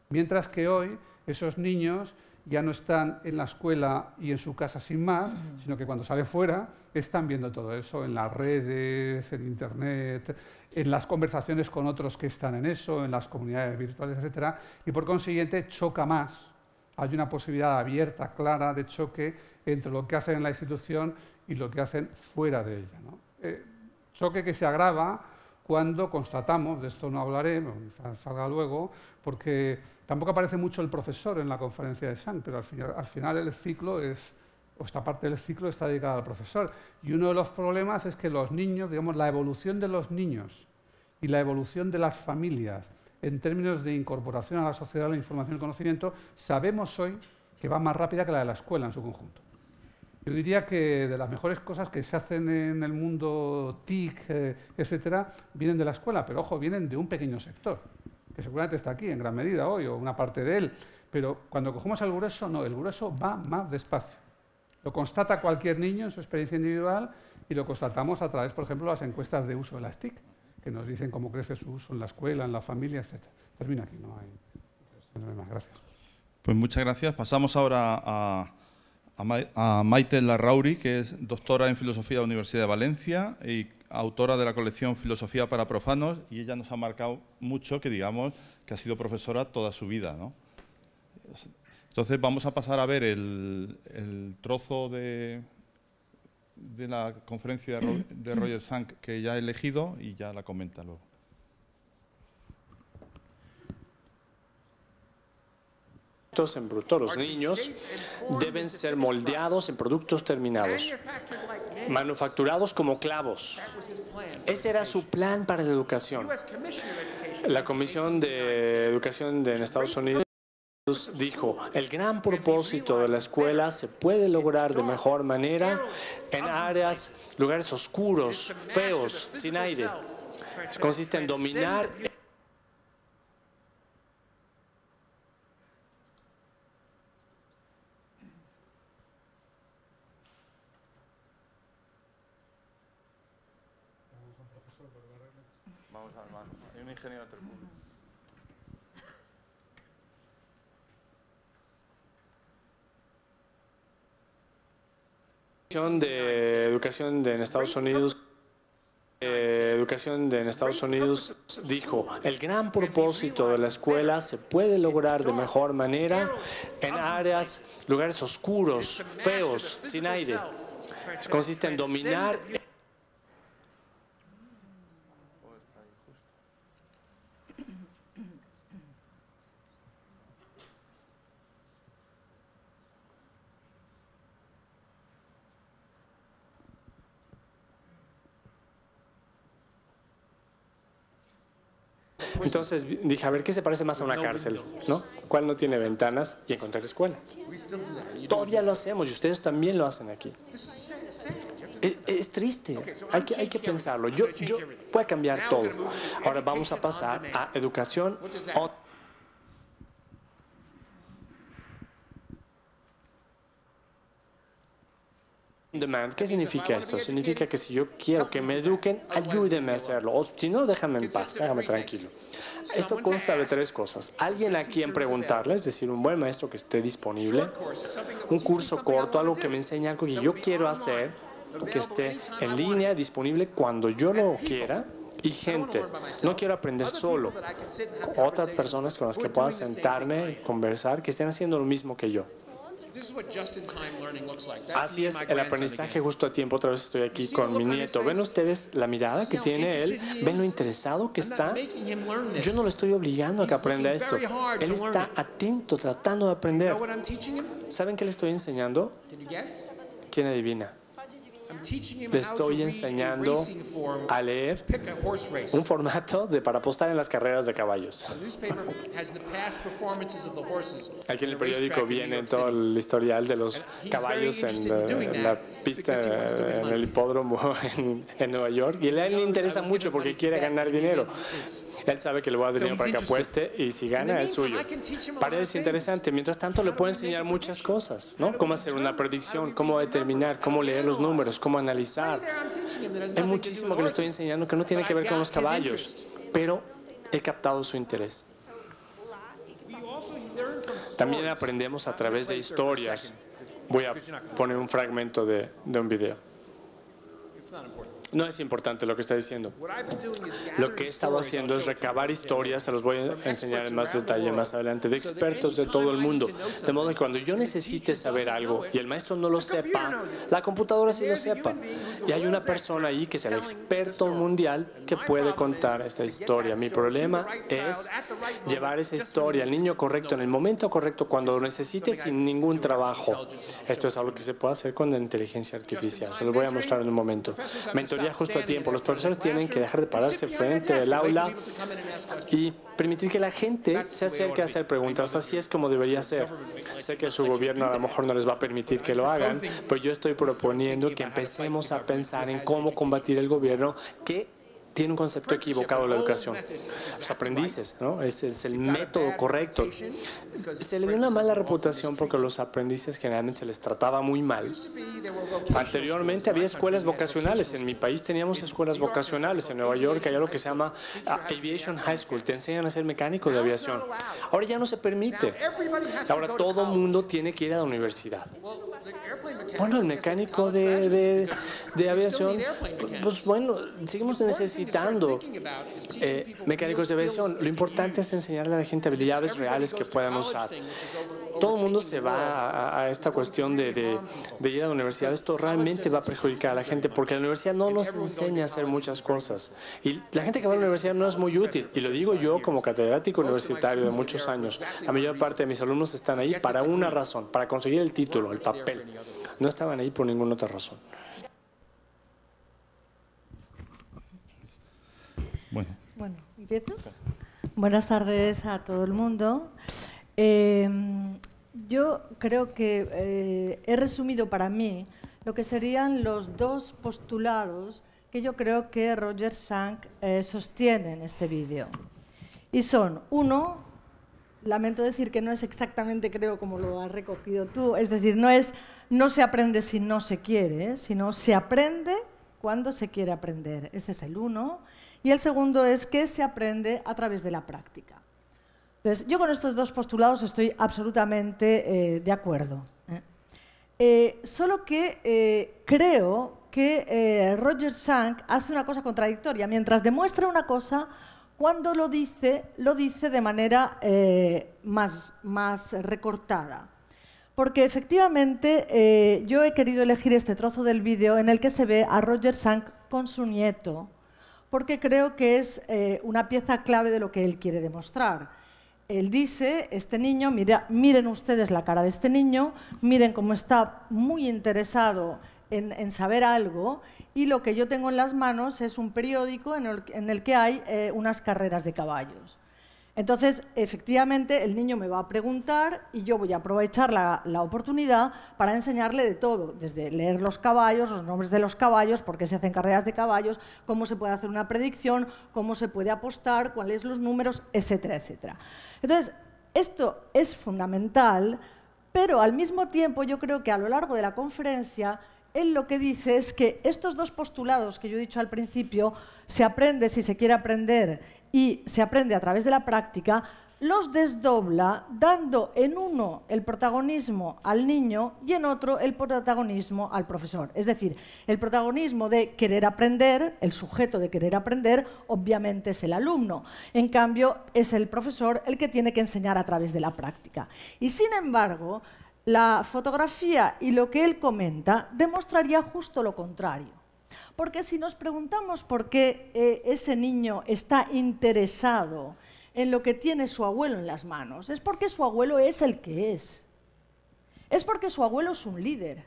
Mientras que hoy esos niños ya no están en la escuela y en su casa sin más, sino que cuando salen fuera están viendo todo eso en las redes, en Internet, en las conversaciones con otros que están en eso, en las comunidades virtuales, etc. Y por consiguiente choca más. Hay una posibilidad abierta, clara, de choque entre lo que hacen en la institución y lo que hacen fuera de ella, ¿no? Choque que se agrava cuando constatamos, de esto no hablaré, quizás salga luego, porque tampoco aparece mucho el profesor en la conferencia de Zhang, pero al final el ciclo o esta parte del ciclo está dedicada al profesor. Y uno de los problemas es que los niños, digamos, la evolución de los niños y la evolución de las familias en términos de incorporación a la sociedad, la información y el conocimiento, sabemos hoy que va más rápida que la de la escuela en su conjunto. Yo diría que de las mejores cosas que se hacen en el mundo TIC, etcétera, vienen de la escuela, pero ojo, vienen de un pequeño sector, que seguramente está aquí en gran medida hoy, o una parte de él, pero cuando cogemos el grueso, no, el grueso va más despacio. Lo constata cualquier niño en su experiencia individual y lo constatamos a través, por ejemplo, de las encuestas de uso de las TIC, que nos dicen cómo crece su uso en la escuela, en la familia, etcétera. Termino aquí, no hay más. Gracias. Pues muchas gracias. Pasamos ahora a Maite Larrauri, que es doctora en Filosofía de la Universidad de Valencia y autora de la colección Filosofía para Profanos, y ella nos ha marcado mucho que digamos que ha sido profesora toda su vida, ¿no? Entonces vamos a pasar a ver el trozo de la conferencia de Roger Schank que ya he elegido y ya la comenta luego. En bruto, los niños deben ser moldeados en productos terminados, manufacturados como clavos. Ese era su plan para la educación. La Comisión de Educación en Estados Unidos dijo, el gran propósito de la escuela se puede lograr de mejor manera en áreas, lugares oscuros, feos, sin aire. Consiste en dominar Hay un ingeniero de Educación en Estados Unidos. Educación en Estados Unidos dijo, el gran propósito de la escuela se puede lograr de mejor manera en áreas, lugares oscuros, feos, sin aire. Consiste en dominar Entonces dije, a ver, ¿qué se parece más a una cárcel? ¿No? ¿Cuál no tiene ventanas? Y encontrar escuela. Todavía lo hacemos y ustedes también lo hacen aquí. Es triste, hay que pensarlo. Yo puedo cambiar todo. Ahora vamos a pasar a educación. Demand. ¿Qué significa esto? Significa que si yo quiero que me eduquen, ayúdenme a hacerlo. O si no, déjame en paz, déjame tranquilo. Esto consta de tres cosas. Alguien a quien preguntarle, es decir, un buen maestro que esté disponible. Un curso corto, algo que me enseñe algo que yo quiero hacer, que esté en línea, disponible cuando yo lo quiera. Y gente, no quiero aprender solo. Otras personas con las que pueda sentarme y conversar, que estén haciendo lo mismo que yo. Así es el aprendizaje justo a tiempo. Otra vez estoy aquí con mi nieto. ¿Ven ustedes la mirada que tiene él? ¿Ven lo interesado que está? Yo no lo estoy obligando a que aprenda esto. Él está atento, tratando de aprender. ¿Saben qué le estoy enseñando? ¿Quién adivina? Le estoy enseñando a leer un formato para apostar en las carreras de caballos. Aquí en el periódico viene todo el historial de los caballos en la pista, en el hipódromo en Nueva York. Y a él le interesa mucho porque quiere ganar dinero. Él sabe que le voy a dar dinero para que apueste y si gana es suyo. Para él es interesante. Mientras tanto, le puedo enseñar muchas cosas, ¿no? Cómo hacer una predicción, cómo determinar, cómo leer los números, cómo analizar. Hay muchísimo que le estoy enseñando que no tiene que ver con los caballos, pero he captado su interés. También aprendemos a través de historias. Voy a poner un fragmento de un video. No es importante lo que está diciendo. Lo que he estado haciendo es recabar historias, se los voy a enseñar en más detalle más adelante, de expertos de todo el mundo. De modo que cuando yo necesite saber algo y el maestro no lo sepa, la computadora sí lo sepa. Y hay una persona ahí que es el experto mundial que puede contar esta historia. Mi problema es llevar esa historia al niño correcto, en el momento correcto, cuando lo necesite, sin ningún trabajo. Esto es algo que se puede hacer con la inteligencia artificial. Se lo voy a mostrar en un momento. Mentoría justo a tiempo. Los profesores tienen que dejar de pararse frente al aula y permitir que la gente se acerque a hacer preguntas. Así es como debería ser. Sé que su gobierno a lo mejor no les va a permitir que lo hagan, pero yo estoy proponiendo que empecemos a pensar en cómo combatir el gobierno que tiene un concepto equivocado de la educación. Los aprendices, ¿no? Es el método correcto. Se le dio una mala reputación porque a los aprendices generalmente se les trataba muy mal. Anteriormente había escuelas vocacionales. En mi país teníamos escuelas vocacionales. En Nueva York hay algo que se llama Aviation High School. Te enseñan a ser mecánico de aviación. Ahora ya no se permite. Ahora todo mundo tiene que ir a la universidad. Bueno, el mecánico de aviación, pues bueno, seguimos necesitando mecánicos de aviación. Lo importante es enseñarle a la gente habilidades reales que puedan usar. Todo el mundo se va a esta cuestión de ir a la universidad. Esto realmente va a perjudicar a la gente porque la universidad no nos enseña a hacer muchas cosas. Y la gente que va a la universidad no es muy útil. Y lo digo yo como catedrático universitario de muchos años. La mayor parte de mis alumnos están ahí para una razón, para conseguir el título, el papel. No estaban ahí por ninguna otra razón. Bueno, ¿empiezo? Buenas tardes a todo el mundo. Yo creo que he resumido para mí lo que serían los dos postulados que yo creo que Roger Schank sostiene en este vídeo. Y son, uno, lamento decir que no es exactamente, creo, como lo has recogido tú, es decir, no se aprende si no se quiere, sino se aprende cuando se quiere aprender. Ese es el uno. Y el segundo es que se aprende a través de la práctica. Entonces, yo con estos dos postulados estoy absolutamente de acuerdo. Solo que creo que Roger Schank hace una cosa contradictoria. Mientras demuestra una cosa, cuando lo dice de manera más recortada. Porque efectivamente yo he querido elegir este trozo del vídeo en el que se ve a Roger Schank con su nieto, porque creo que es una pieza clave de lo que él quiere demostrar. Él dice, este niño, miren ustedes la cara de este niño, miren cómo está muy interesado en saber algo, y lo que yo tengo en las manos es un periódico en el que hay unas carreras de caballos. Entonces, efectivamente, el niño me va a preguntar y yo voy a aprovechar la oportunidad para enseñarle de todo, desde leer los caballos, los nombres de los caballos, por qué se hacen carreras de caballos, cómo se puede hacer una predicción, cómo se puede apostar, cuáles son los números, etcétera, etcétera. Entonces, esto es fundamental, pero al mismo tiempo yo creo que a lo largo de la conferencia él lo que dice es que estos dos postulados que yo he dicho al principio, se aprende si se quiere aprender y se aprende a través de la práctica, los desdobla dando en uno el protagonismo al niño y en otro el protagonismo al profesor. Es decir, el protagonismo de querer aprender, el sujeto de querer aprender, obviamente es el alumno. En cambio, es el profesor el que tiene que enseñar a través de la práctica. Y sin embargo, la fotografía y lo que él comenta demostraría justo lo contrario. Porque si nos preguntamos por qué ese niño está interesado en lo que tiene su abuelo en las manos, es porque su abuelo es el que es. Es porque su abuelo es un líder.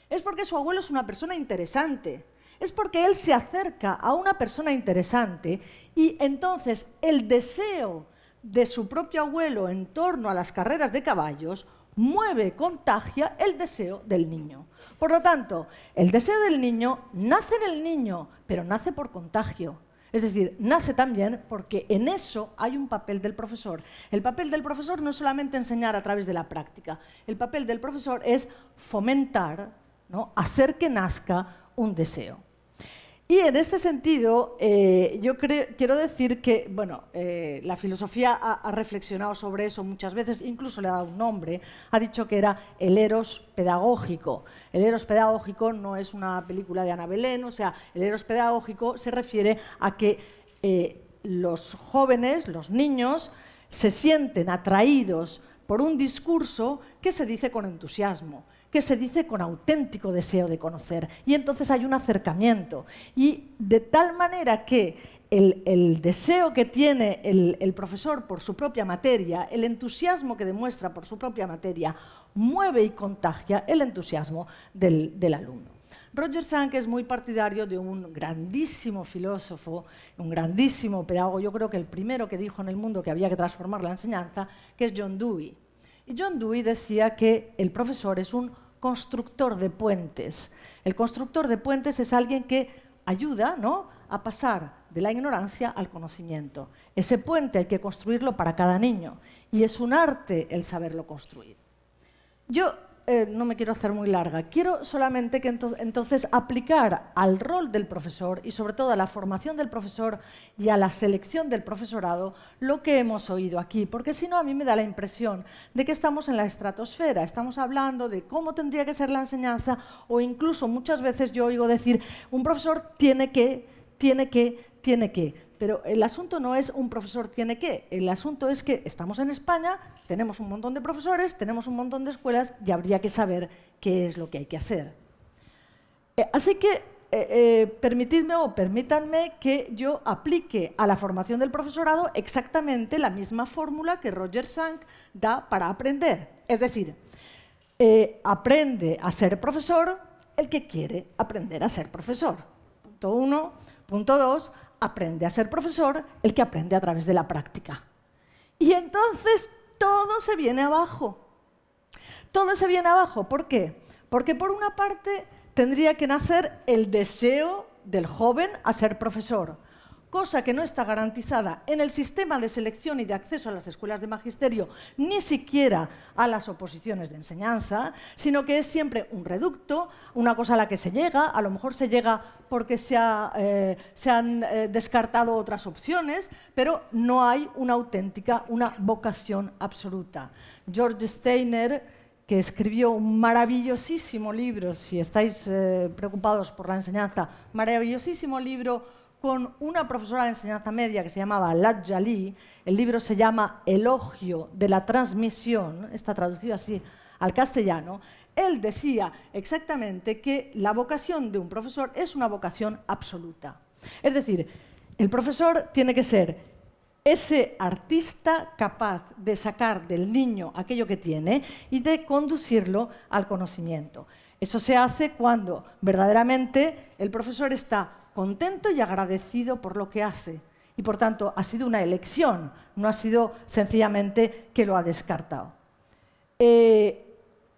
Es porque su abuelo es una persona interesante. Es porque él se acerca a una persona interesante y entonces el deseo de su propio abuelo en torno a las carreras de caballos mueve, contagia el deseo del niño. Por lo tanto, el deseo del niño nace en el niño, pero nace por contagio. Es decir, nace también porque en eso hay un papel del profesor. El papel del profesor no es solamente enseñar a través de la práctica. El papel del profesor es fomentar, ¿no?, hacer que nazca un deseo. Y en este sentido, yo quiero decir que bueno, la filosofía ha reflexionado sobre eso muchas veces, incluso le ha dado un nombre, ha dicho que era el eros pedagógico. El eros pedagógico no es una película de Ana Belén, o sea, el eros pedagógico se refiere a que los jóvenes, los niños, se sienten atraídos por un discurso que se dice con entusiasmo, que se dice con auténtico deseo de conocer. Y entonces hay un acercamiento. Y de tal manera que el deseo que tiene el profesor por su propia materia, el entusiasmo que demuestra por su propia materia, mueve y contagia el entusiasmo del alumno. Roger Schank es muy partidario de un grandísimo filósofo, un grandísimo pedagogo, yo creo que el primero que dijo en el mundo que había que transformar la enseñanza, que es John Dewey. Y John Dewey decía que el profesor es un constructor de puentes. El constructor de puentes es alguien que ayuda, ¿no?, a pasar de la ignorancia al conocimiento. Ese puente hay que construirlo para cada niño y es un arte el saberlo construir. Yo no me quiero hacer muy larga. Quiero solamente que entonces aplicar al rol del profesor y sobre todo a la formación del profesor y a la selección del profesorado lo que hemos oído aquí, porque si no a mí me da la impresión de que estamos en la estratosfera, estamos hablando de cómo tendría que ser la enseñanza o incluso muchas veces yo oigo decir un profesor tiene que. Pero el asunto no es un profesor tiene que, el asunto es que estamos en España, tenemos un montón de profesores, tenemos un montón de escuelas y habría que saber qué es lo que hay que hacer. Así que permítanme que yo aplique a la formación del profesorado exactamente la misma fórmula que Roger Schank da para aprender. Es decir, aprende a ser profesor el que quiere aprender a ser profesor. Punto 1. Punto 2. Aprende a ser profesor el que aprende a través de la práctica. Y entonces todo se viene abajo. Todo se viene abajo. ¿Por qué? Porque por una parte tendría que nacer el deseo del joven a ser profesor, cosa que no está garantizada en el sistema de selección y de acceso a las escuelas de magisterio, ni siquiera a las oposiciones de enseñanza, sino que es siempre un reducto, una cosa a la que se llega, a lo mejor se llega porque se han descartado otras opciones, pero no hay una vocación absoluta. George Steiner, que escribió un maravillosísimo libro, si estáis preocupados por la enseñanza, maravillosísimo libro con una profesora de enseñanza media que se llamaba Ladja Lee. El libro se llama Elogio de la transmisión, está traducido así al castellano. Él decía exactamente que la vocación de un profesor es una vocación absoluta. Es decir, el profesor tiene que ser ese artista capaz de sacar del niño aquello que tiene y de conducirlo al conocimiento. Eso se hace cuando verdaderamente el profesor está contento y agradecido por lo que hace. Y por tanto ha sido una elección, no ha sido sencillamente que lo ha descartado.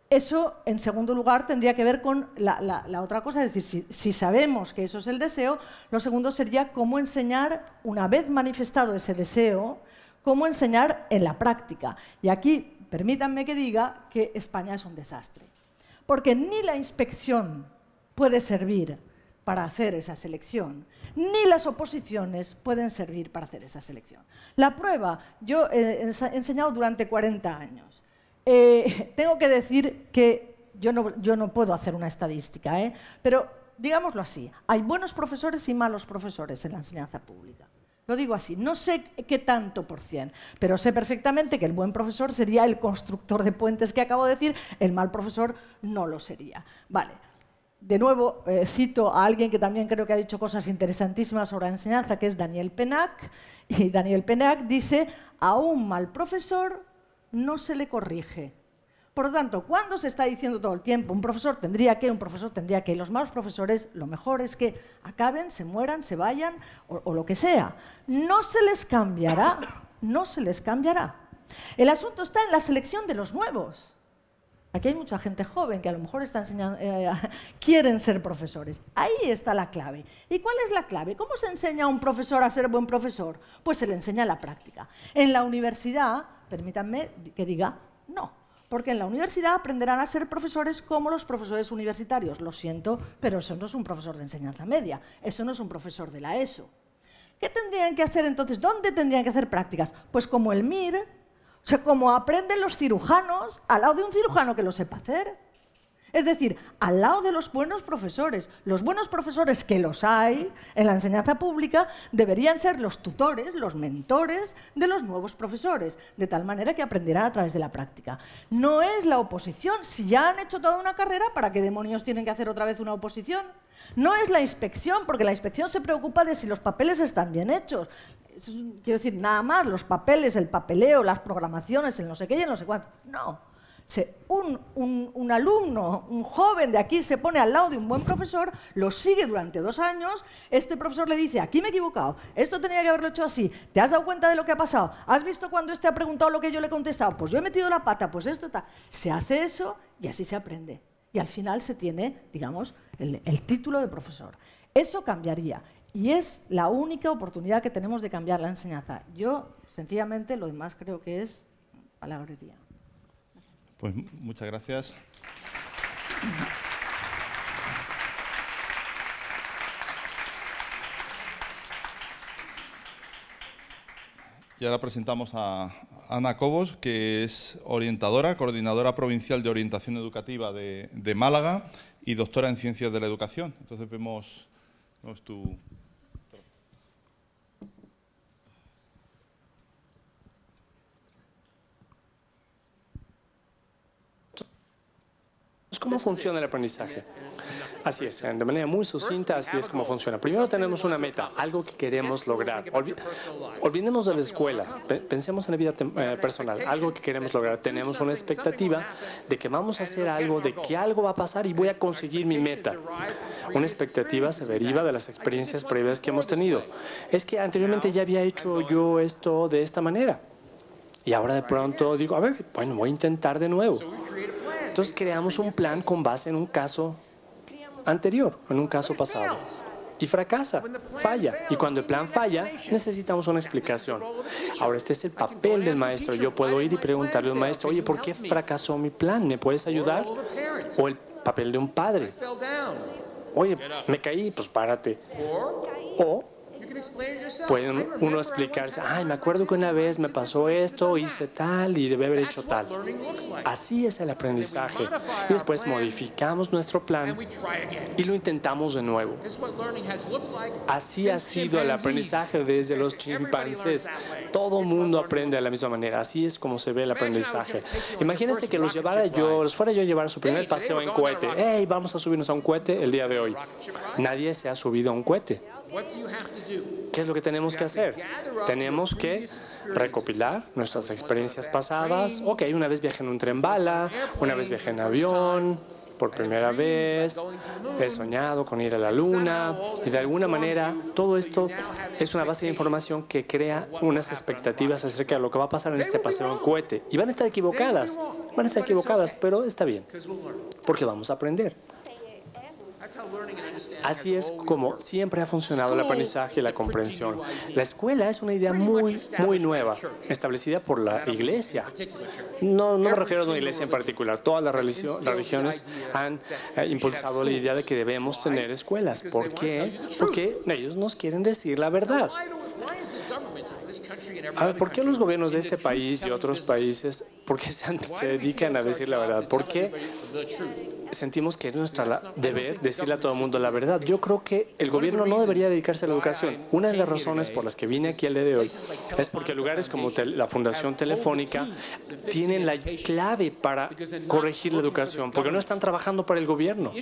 Eso, en segundo lugar, tendría que ver con la otra cosa, es decir, si sabemos que eso es el deseo, lo segundo sería cómo enseñar, una vez manifestado ese deseo, cómo enseñar en la práctica. Y aquí, permítanme que diga que España es un desastre, porque ni la inspección puede servir para hacer esa selección, ni las oposiciones pueden servir para hacer esa selección. La prueba, yo he enseñado durante 40 años. Tengo que decir que yo no puedo hacer una estadística, pero digámoslo así, hay buenos profesores y malos profesores en la enseñanza pública. Lo digo así, no sé qué tanto por cien, pero sé perfectamente que el buen profesor sería el constructor de puentes que acabo de decir, el mal profesor no lo sería. Vale. De nuevo, cito a alguien que también creo que ha dicho cosas interesantísimas sobre la enseñanza, que es Daniel Pennac. Y Daniel Pennac dice, a un mal profesor no se le corrige. Por lo tanto, cuando se está diciendo todo el tiempo, un profesor tendría que, y los malos profesores, lo mejor es que acaben, se mueran, se vayan, o lo que sea. No se les cambiará, no se les cambiará. El asunto está en la selección de los nuevos. Aquí hay mucha gente joven que a lo mejor está enseñando, quieren ser profesores. Ahí está la clave. ¿Y cuál es la clave? ¿Cómo se enseña a un profesor a ser buen profesor? Pues se le enseña la práctica. En la universidad, permítanme que diga no, porque en la universidad aprenderán a ser profesores como los profesores universitarios. Lo siento, pero eso no es un profesor de enseñanza media, eso no es un profesor de la ESO. ¿Qué tendrían que hacer entonces? ¿Dónde tendrían que hacer prácticas? Pues como el MIR. O sea, como aprenden los cirujanos, al lado de un cirujano que lo sepa hacer. Es decir, al lado de los buenos profesores. Los buenos profesores, que los hay en la enseñanza pública, deberían ser los tutores, los mentores de los nuevos profesores, de tal manera que aprenderán a través de la práctica. No es la oposición. Si ya han hecho toda una carrera, ¿para qué demonios tienen que hacer otra vez una oposición? No es la inspección, porque la inspección se preocupa de si los papeles están bien hechos. Quiero decir, nada más, los papeles, el papeleo, las programaciones, el no sé qué y el no sé cuánto. No. Un alumno, un joven de aquí se pone al lado de un buen profesor, lo sigue durante 2 años, este profesor le dice, aquí me he equivocado, esto tenía que haberlo hecho así, ¿te has dado cuenta de lo que ha pasado? ¿Has visto cuando este ha preguntado lo que yo le he contestado? Pues yo he metido la pata, pues esto está. Se hace eso y así se aprende. Y al final se tiene, digamos, el título de profesor. Eso cambiaría. Y es la única oportunidad que tenemos de cambiar la enseñanza. Yo, sencillamente, lo demás creo que es palabrería. Pues muchas gracias. Y ahora presentamos a Ana Cobos, que es orientadora, coordinadora provincial de orientación educativa de Málaga y doctora en Ciencias de la Educación. Entonces vemos tu... ¿Cómo funciona el aprendizaje? Así es, de manera muy sucinta, así es como funciona. Primero tenemos una meta, algo que queremos lograr. Olvidemos de la escuela, pensemos en la vida personal, algo que queremos lograr. Tenemos una expectativa de que vamos a hacer algo, de que algo va a pasar y voy a conseguir mi meta. Una expectativa se deriva de las experiencias previas que hemos tenido. Es que anteriormente ya había hecho yo esto de esta manera. Y ahora de pronto digo, a ver, bueno, voy a intentar de nuevo. Entonces creamos un plan con base en un caso anterior, en un caso pasado. Y fracasa, falla. Y cuando el plan falla, necesitamos una explicación. Ahora, este es el papel del maestro. Yo puedo ir y preguntarle al maestro, oye, ¿por qué fracasó mi plan? ¿Me puedes ayudar? O el papel de un padre. Oye, me caí, pues párate. O puede uno explicarse, ay, me acuerdo que una vez me pasó esto, hice tal y debe haber hecho tal. Así es el aprendizaje. Y después modificamos nuestro plan y lo intentamos de nuevo. Así ha sido el aprendizaje desde los chimpancés. Todo mundo aprende de la misma manera. Así es como se ve el aprendizaje. Imagínense que los fuera yo a llevar a su primer paseo en cohete. Hey, vamos a subirnos a un cohete el día de hoy. Nadie se ha subido a un cohete. ¿Qué es lo que tenemos que hacer? Tenemos que recopilar nuestras experiencias pasadas. Ok, una vez viajé en un tren bala, una vez viajé en avión, por primera vez, he soñado con ir a la luna, y de alguna manera todo esto es una base de información que crea unas expectativas acerca de lo que va a pasar en este paseo en cohete. Y van a estar equivocadas, pero está bien, porque vamos a aprender. Así es como siempre ha funcionado el aprendizaje y la comprensión. La escuela es una idea muy nueva, establecida por la Iglesia. No me refiero a una iglesia en particular. Todas las religiones han impulsado la idea de que debemos tener escuelas. ¿Por qué? Porque ellos nos quieren decir la verdad. A ver, ¿por qué los gobiernos de este país y otros países, por qué se dedican a decir la verdad? ¿Por qué sentimos que es nuestro deber decirle a todo el mundo la verdad? Yo creo que el gobierno no debería dedicarse a la educación. Una de las razones por las que vine aquí el día de hoy es porque lugares como la Fundación Telefónica tienen la clave para corregir la educación, porque no están trabajando para el gobierno.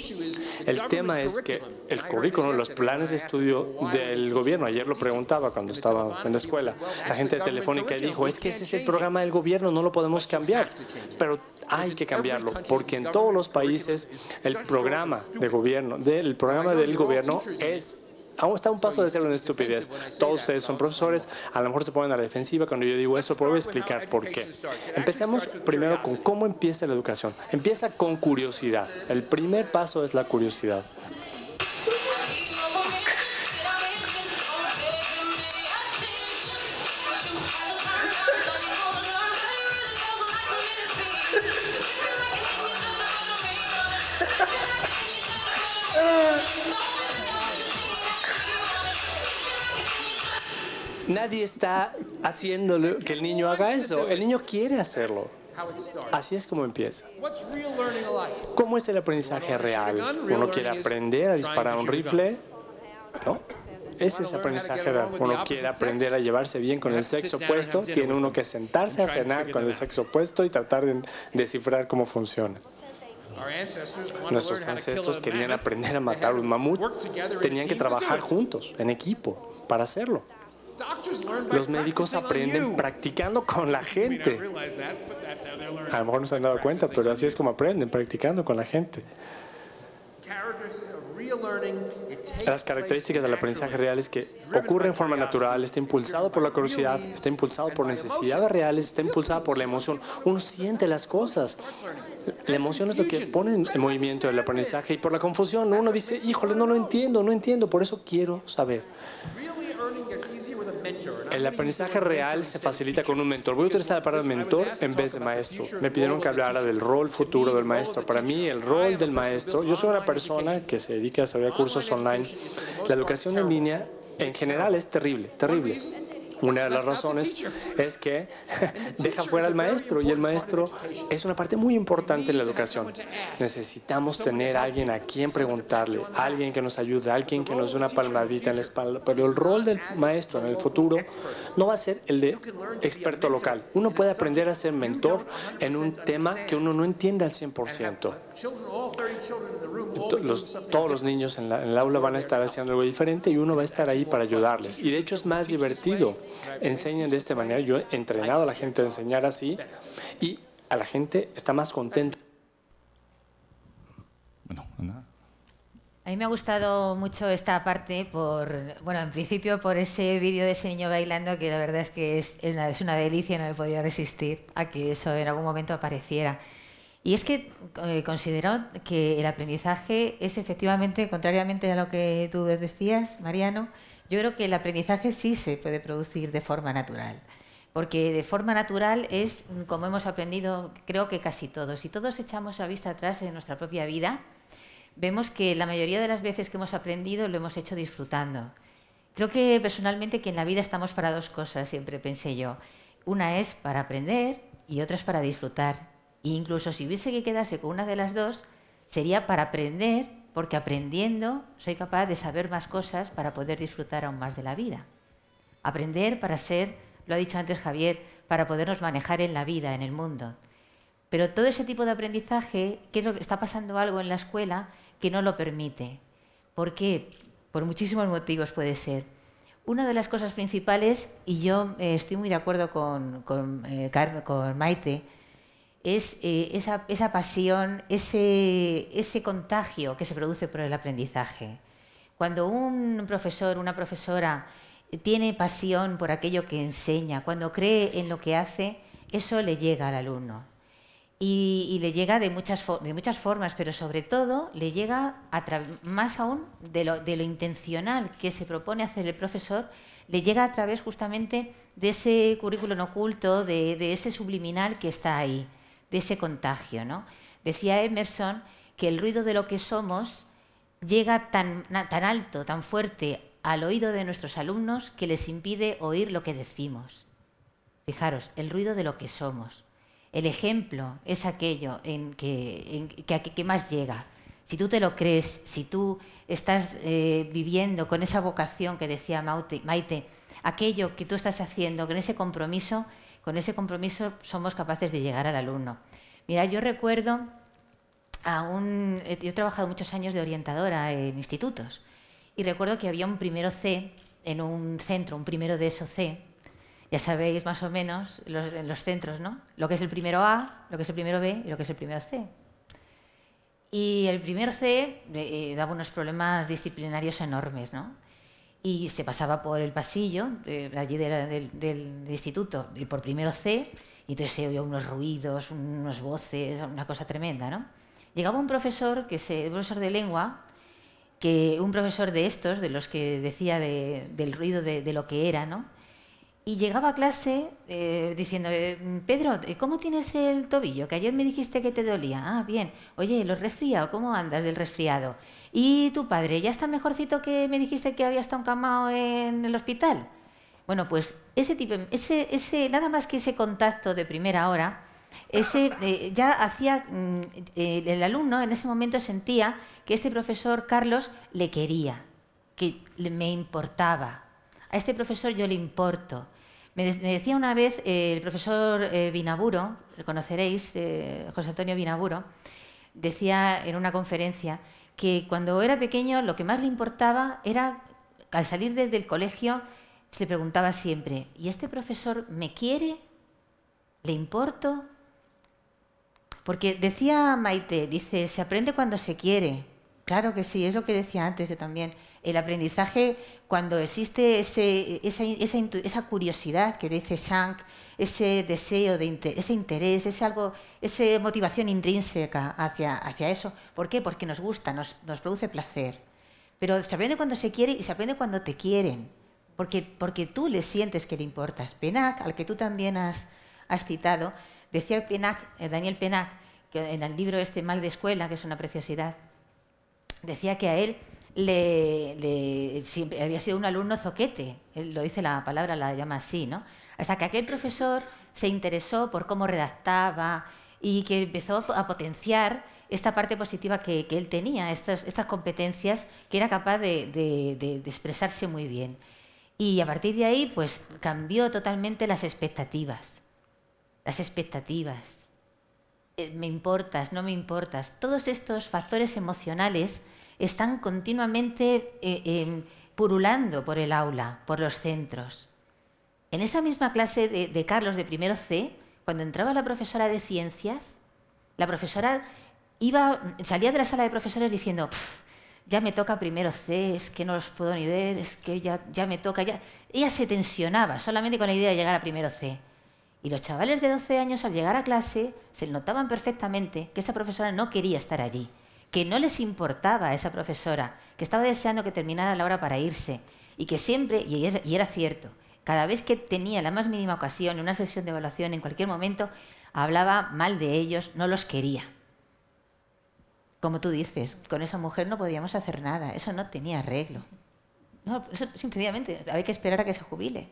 El tema es que el currículum, los planes de estudio del gobierno, ayer lo preguntaba cuando estaba en la escuela, la gente de Telefónica dijo, es que ese es el programa del gobierno, no lo podemos cambiar, pero hay que cambiarlo, porque en todos los países el programa de gobierno, el programa del gobierno aún está a un paso de ser una estupidez. Todos ustedes son profesores, a lo mejor se ponen a la defensiva cuando yo digo eso, pero voy a explicar por qué. Empecemos primero con cómo empieza la educación. Empieza con curiosidad. El primer paso es la curiosidad. Nadie está haciendo que el niño haga eso. El niño quiere hacerlo. Así es como empieza. ¿Cómo es el aprendizaje real? ¿Uno quiere aprender a disparar un rifle? ¿No? Ese es aprendizaje real. Uno quiere aprender a llevarse bien con el sexo opuesto. Tiene uno que sentarse a cenar con el sexo opuesto y tratar de descifrar cómo funciona. Nuestros ancestros querían aprender a matar un mamut. Tenían que trabajar juntos, en equipo, para hacerlo. Los médicos aprenden practicando con la gente. A lo mejor no se han dado cuenta, pero así es como aprenden, practicando con la gente. Las características del aprendizaje real es que ocurre en forma natural, está impulsado por la curiosidad, está impulsado por necesidades reales, está impulsado por la emoción. Uno siente las cosas. La emoción es lo que pone en movimiento el aprendizaje, y por la confusión uno dice, híjole, no lo entiendo, por eso quiero saber. El aprendizaje real se facilita con un mentor. Voy a utilizar la palabra mentor en vez de maestro. Me pidieron que hablara del rol futuro del maestro. Para mí, el rol del maestro, yo soy una persona que se dedica a desarrollar cursos online. La educación en línea, en general, es terrible, terrible. Una de las razones es que deja fuera al maestro, y el maestro es una parte muy importante en la educación. Necesitamos tener a alguien a quien preguntarle, alguien que nos ayude, alguien que nos dé una palmadita en la espalda. Pero el rol del maestro en el futuro no va a ser el de experto local. Uno puede aprender a ser mentor en un tema que uno no entiende al 100%. Todos los niños en el aula van a estar haciendo algo diferente y uno va a estar ahí para ayudarles. Y de hecho es más divertido. Enseñan de esta manera. Yo he entrenado a la gente a enseñar así y a la gente está más contenta. Bueno, nada. A mí me ha gustado mucho esta parte bueno, en principio por ese vídeo de ese niño bailando, que la verdad es que es una delicia y no me podía resistir a que eso en algún momento apareciera. Y es que considero que el aprendizaje es efectivamente, contrariamente a lo que tú decías, Mariano, yo creo que el aprendizaje sí se puede producir de forma natural. Porque de forma natural es como hemos aprendido, creo que casi todos. Si todos echamos la vista atrás en nuestra propia vida, vemos que la mayoría de las veces que hemos aprendido lo hemos hecho disfrutando. Creo que personalmente que en la vida estamos para dos cosas, siempre pensé yo. Una es para aprender y otra es para disfrutar. E incluso si hubiese que quedarse con una de las dos, sería para aprender, porque aprendiendo soy capaz de saber más cosas para poder disfrutar aún más de la vida. Aprender para ser, lo ha dicho antes Javier, para podernos manejar en la vida, en el mundo. Pero todo ese tipo de aprendizaje, ¿qué es lo que está pasando algo en la escuela que no lo permite? ¿Por qué? Por muchísimos motivos puede ser. Una de las cosas principales, y yo estoy muy de acuerdo con Maite, es esa pasión, ese contagio que se produce por el aprendizaje. Cuando un profesor, una profesora tiene pasión por aquello que enseña, cuando cree en lo que hace, eso le llega al alumno. Y le llega de muchas formas, pero sobre todo le llega, más aún de lo intencional que se propone hacer el profesor, le llega a través justamente de ese currículum oculto, de ese subliminal que está ahí, de ese contagio, ¿no? Decía Emerson que el ruido de lo que somos llega tan alto, tan fuerte al oído de nuestros alumnos que les impide oír lo que decimos. Fijaros, el ruido de lo que somos. El ejemplo es aquello que más llega. Si tú te lo crees, si tú estás viviendo con esa vocación que decía Maite, aquello que tú estás haciendo con ese compromiso somos capaces de llegar al alumno. Mira, yo recuerdo yo he trabajado muchos años de orientadora en institutos y recuerdo que había un primero C en un centro, un primero de ESO C. Ya sabéis más o menos los centros, ¿no? Lo que es el primero A, lo que es el primero B y lo que es el primero C. Y el primero C daba unos problemas disciplinarios enormes, ¿no? Y se pasaba por el pasillo allí del instituto y por primero C, y entonces se oía unos ruidos, unas voces, una cosa tremenda, ¿no? Llegaba un profesor, un profesor de lengua, un profesor de estos, de los que decía del ruido de lo que era, ¿no? Y llegaba a clase diciendo, Pedro, ¿cómo tienes el tobillo? Que ayer me dijiste que te dolía. Ah, bien. Oye, ¿lo resfriado? ¿Cómo andas del resfriado? ¿Y tu padre? ¿Ya está mejorcito que me dijiste que había estado encamado en el hospital? Bueno, pues nada más que ese contacto de primera hora, ya hacía, el alumno en ese momento sentía que este profesor Carlos le quería, que me importaba. A este profesor yo le importo. Me decía una vez el profesor Vinaburo, lo conoceréis, José Antonio Vinaburo, decía en una conferencia que cuando era pequeño lo que más le importaba era, al salir del colegio, se le preguntaba siempre, ¿y este profesor me quiere? ¿Le importo? Porque decía Maite, dice, se aprende cuando se quiere. Claro que sí, es lo que decía antes yo también. El aprendizaje, cuando existe esa curiosidad que dice Shank, ese deseo, ese interés, esa motivación intrínseca hacia eso. ¿Por qué? Porque nos gusta, nos produce placer. Pero se aprende cuando se quiere y se aprende cuando te quieren. porque tú le sientes que le importas. Pennac, al que tú también has citado, decía Daniel Pennac, que en el libro este Mal de Escuela, que es una preciosidad, decía que a él siempre había sido un alumno zoquete, él lo dice la palabra, la llama así, ¿no? Hasta que aquel profesor se interesó por cómo redactaba y que empezó a potenciar esta parte positiva que él tenía, estas competencias, que era capaz de expresarse muy bien. Y a partir de ahí, pues cambió totalmente las expectativas. Las expectativas. Me importas, no me importas. Todos estos factores emocionales están continuamente purulando por el aula, por los centros. En esa misma clase de Carlos de primero C, cuando entraba la profesora de ciencias, la profesora salía de la sala de profesores diciendo: ya me toca primero C, es que no los puedo ni ver, es que ya me toca. Ya. Ella se tensionaba solamente con la idea de llegar a primero C. Y los chavales de 12 años, al llegar a clase, se notaban perfectamente que esa profesora no quería estar allí, que no les importaba a esa profesora, que estaba deseando que terminara la hora para irse, y que siempre, y era cierto, cada vez que tenía la más mínima ocasión, en una sesión de evaluación, en cualquier momento, hablaba mal de ellos, no los quería. Como tú dices, con esa mujer no podíamos hacer nada, eso no tenía arreglo. No, eso sencillamente, hay que esperar a que se jubile.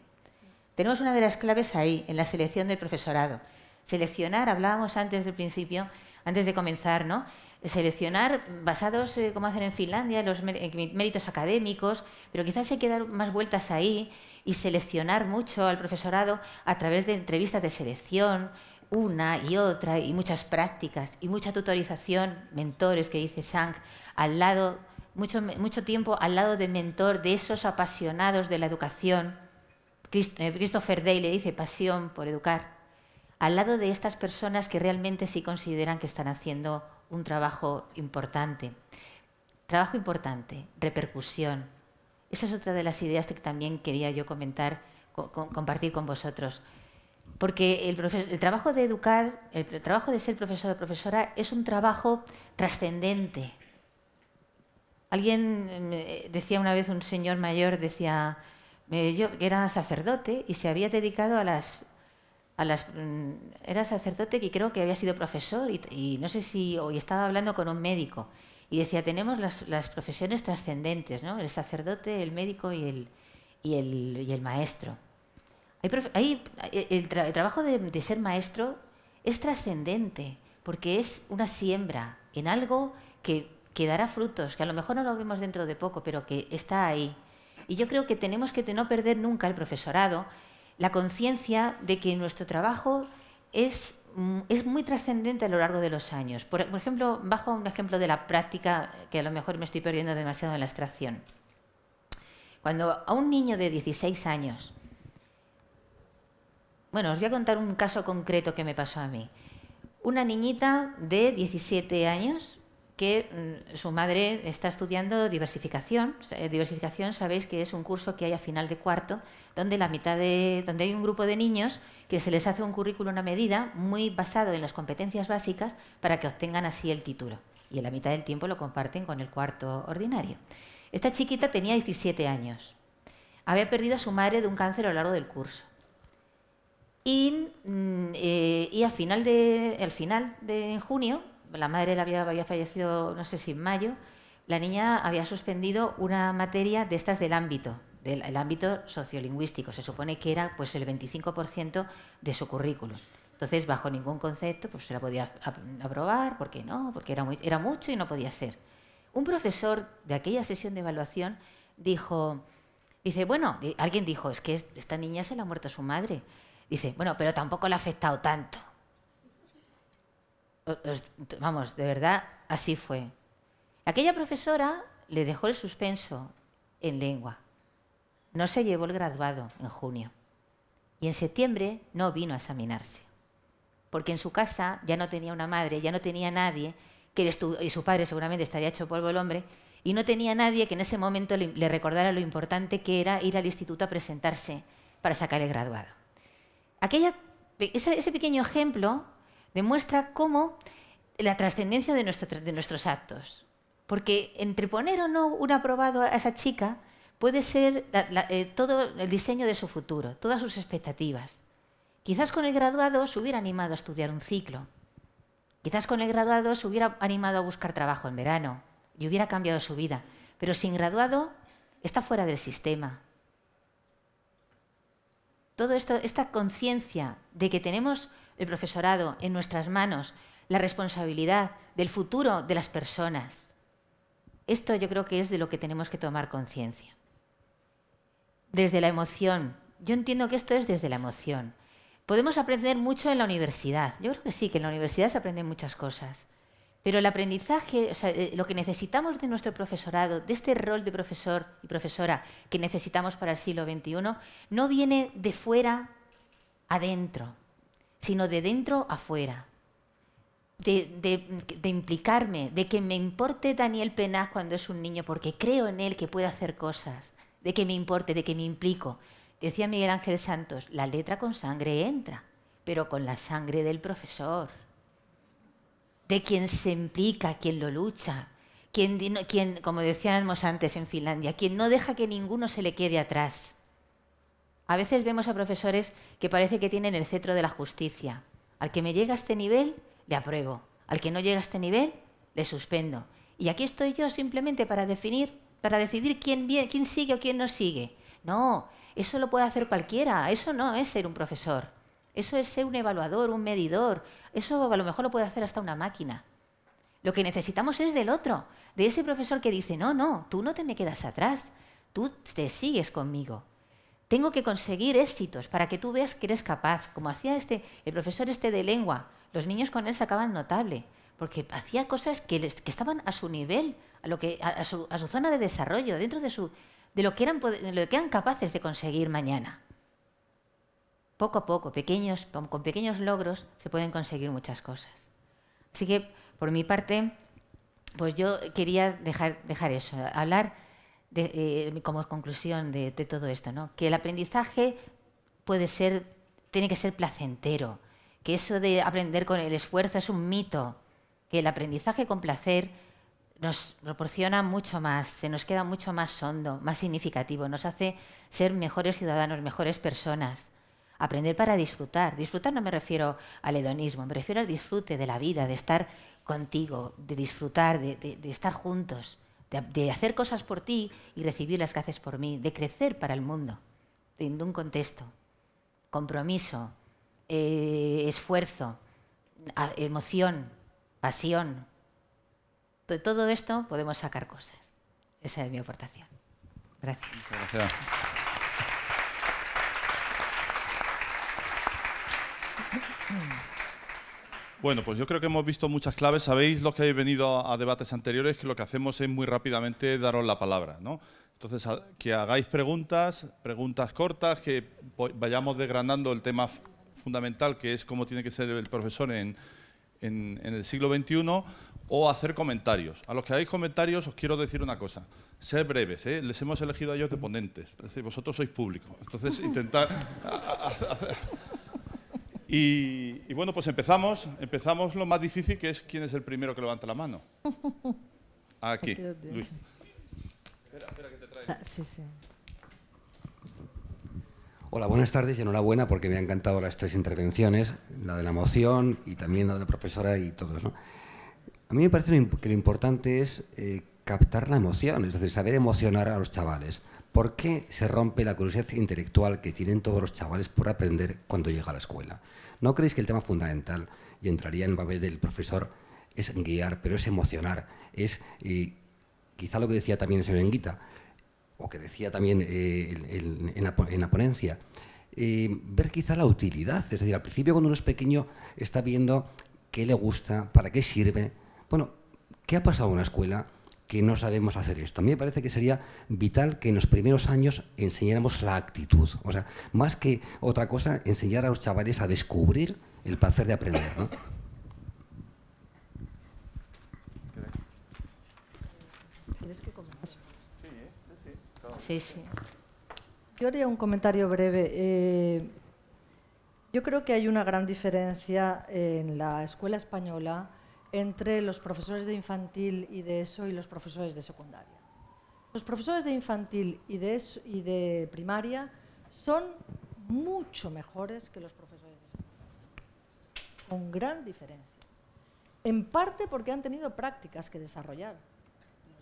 Tenemos una de las claves ahí, en la selección del profesorado. Seleccionar, hablábamos antes del principio, antes de comenzar, ¿no? Seleccionar basados, como hacen en Finlandia, en los méritos académicos, pero quizás hay que dar más vueltas ahí y seleccionar mucho al profesorado a través de entrevistas de selección, una y otra, y muchas prácticas, y mucha tutorización, mentores, que dice Schank, al lado, mucho tiempo al lado de mentor, de esos apasionados de la educación. Christopher Day le dice pasión por educar, al lado de estas personas que realmente sí consideran que están haciendo un trabajo importante. Trabajo importante, repercusión. Esa es otra de las ideas que también quería yo compartir con vosotros. Porque el trabajo de educar, el trabajo de ser profesor o profesora es un trabajo trascendente. Alguien decía una vez, un señor mayor, decía, yo que era sacerdote y se había dedicado era sacerdote que creo que había sido profesor y no sé si hoy estaba hablando con un médico y decía, tenemos las profesiones trascendentes, ¿no? El sacerdote, el médico y el maestro. El trabajo de ser maestro es trascendente porque es una siembra en algo que dará frutos, que a lo mejor no lo vemos dentro de poco, pero que está ahí. Y yo creo que tenemos que no perder nunca el profesorado la conciencia de que nuestro trabajo es muy trascendente a lo largo de los años. Por ejemplo, bajo un ejemplo de la práctica, que a lo mejor me estoy perdiendo demasiado en la abstracción. Cuando a un niño de 16 años... Bueno, os voy a contar un caso concreto que me pasó a mí. Una niñita de 17 años que su madre está estudiando diversificación. Diversificación, sabéis que es un curso que hay a final de cuarto, donde donde hay un grupo de niños que se les hace un currículum a medida muy basado en las competencias básicas para que obtengan así el título. Y en la mitad del tiempo lo comparten con el cuarto ordinario. Esta chiquita tenía 17 años. Había perdido a su madre de un cáncer a lo largo del curso. Y al final de junio, la madre había fallecido, no sé si en mayo, la niña había suspendido una materia de estas del ámbito sociolingüístico. Se supone que era pues, el 25% de su currículum. Entonces, bajo ningún concepto, pues se la podía aprobar, ¿por qué no? Porque era mucho y no podía ser. Un profesor de aquella sesión de evaluación alguien dijo, es que esta niña se le ha muerto su madre. Dice, bueno, pero tampoco le ha afectado tanto. Vamos, de verdad, así fue. Aquella profesora le dejó el suspenso en lengua. No se llevó el graduado en junio. Y en septiembre no vino a examinarse. Porque en su casa ya no tenía una madre, ya no tenía nadie, y su padre seguramente estaría hecho polvo el hombre, y no tenía nadie que en ese momento le recordara lo importante que era ir al instituto a presentarse para sacar el graduado. Ese pequeño ejemplo demuestra cómo la trascendencia de nuestros actos. Porque entre poner o no un aprobado a esa chica puede ser todo el diseño de su futuro, todas sus expectativas. Quizás con el graduado se hubiera animado a estudiar un ciclo. Quizás con el graduado se hubiera animado a buscar trabajo en verano y hubiera cambiado su vida. Pero sin graduado está fuera del sistema. Todo esto, esta conciencia de que tenemos el profesorado en nuestras manos, la responsabilidad del futuro de las personas, esto yo creo que es de lo que tenemos que tomar conciencia. Desde la emoción. Yo entiendo que esto es desde la emoción. Podemos aprender mucho en la universidad. Yo creo que sí, que en la universidad se aprenden muchas cosas. Pero el aprendizaje, o sea, lo que necesitamos de nuestro profesorado, de este rol de profesor y profesora que necesitamos para el siglo XXI, no viene de fuera adentro, sino de dentro afuera. De implicarme, de que me importe Daniel Penaz cuando es un niño porque creo en él que puede hacer cosas, de que me importe, de que me implico. Decía Miguel Ángel Santos, la letra con sangre entra, pero con la sangre del profesor, de quien se implica, quien lo lucha, quien, como decíamos antes en Finlandia, quien no deja que ninguno se le quede atrás. A veces vemos a profesores que parece que tienen el cetro de la justicia. Al que me llega a este nivel, le apruebo. Al que no llega a este nivel, le suspendo. Y aquí estoy yo simplemente para decidir quién sigue o quién no sigue. No, eso lo puede hacer cualquiera. Eso no es ser un profesor. Eso es ser un evaluador, un medidor. Eso a lo mejor lo puede hacer hasta una máquina. Lo que necesitamos es del otro, de ese profesor que dice, no, no, tú no te me quedas atrás, tú te sigues conmigo. Tengo que conseguir éxitos para que tú veas que eres capaz. Como hacía el profesor de lengua, los niños con él sacaban notable, porque hacía cosas que estaban a su nivel, a su zona de desarrollo, dentro de lo que eran capaces de conseguir mañana. Poco a poco, con pequeños logros, se pueden conseguir muchas cosas. Así que, por mi parte, pues yo quería dejar eso, hablar como conclusión de todo esto, ¿no? Que el aprendizaje tiene que ser placentero, que eso de aprender con el esfuerzo es un mito, que el aprendizaje con placer nos proporciona mucho más, se nos queda mucho más hondo, más significativo, nos hace ser mejores ciudadanos, mejores personas. Aprender para disfrutar. Disfrutar no me refiero al hedonismo, me refiero al disfrute de la vida, de estar contigo, de disfrutar, de estar juntos, de hacer cosas por ti y recibir las que haces por mí, de crecer para el mundo, en un contexto, compromiso, esfuerzo, emoción, pasión. De todo esto podemos sacar cosas. Esa es mi aportación. Gracias. Muchas gracias. Bueno, pues yo creo que hemos visto muchas claves. Sabéis, los que habéis venido a debates anteriores, que lo que hacemos es muy rápidamente daros la palabra, ¿no? Entonces, que hagáis preguntas cortas, que vayamos desgranando el tema fundamental, que es cómo tiene que ser el profesor en el siglo XXI, o hacer comentarios. A los que hagáis comentarios os quiero decir una cosa. Sed breves, ¿eh? Les hemos elegido a ellos de ponentes. Es decir, vosotros sois público. Entonces, intentar... Y bueno, pues empezamos lo más difícil, que es quién es el primero que levanta la mano. Aquí, Luis. Espera que te traigo. Sí, sí. Hola, buenas tardes y enhorabuena porque me han encantado las tres intervenciones, la de la emoción y también la de la profesora y todos, ¿no? A mí me parece que lo importante es captar la emoción, es decir, saber emocionar a los chavales. ¿Por qué se rompe la curiosidad intelectual que tienen todos los chavales por aprender cuando llega a la escuela? ¿No creéis que el tema fundamental, y entraría en el papel del profesor, es guiar, pero es emocionar? Es quizá lo que decía también el señor Enguita, o que decía también en la ponencia, ver quizá la utilidad. Es decir, al principio cuando uno es pequeño está viendo qué le gusta, para qué sirve. Bueno, ¿qué ha pasado en una escuela que no sabemos hacer esto? A mí me parece que sería vital que en los primeros años enseñáramos la actitud. O sea, más que otra cosa, enseñar a los chavales a descubrir el placer de aprender, ¿no? ¿Quieres que comente? Sí, sí. Yo haría un comentario breve. Yo creo que hay una gran diferencia en la escuela española entre los profesores de infantil y de ESO y los profesores de secundaria. Los profesores de infantil y de primaria son mucho mejores que los profesores de secundaria, con gran diferencia. En parte porque han tenido prácticas que desarrollar.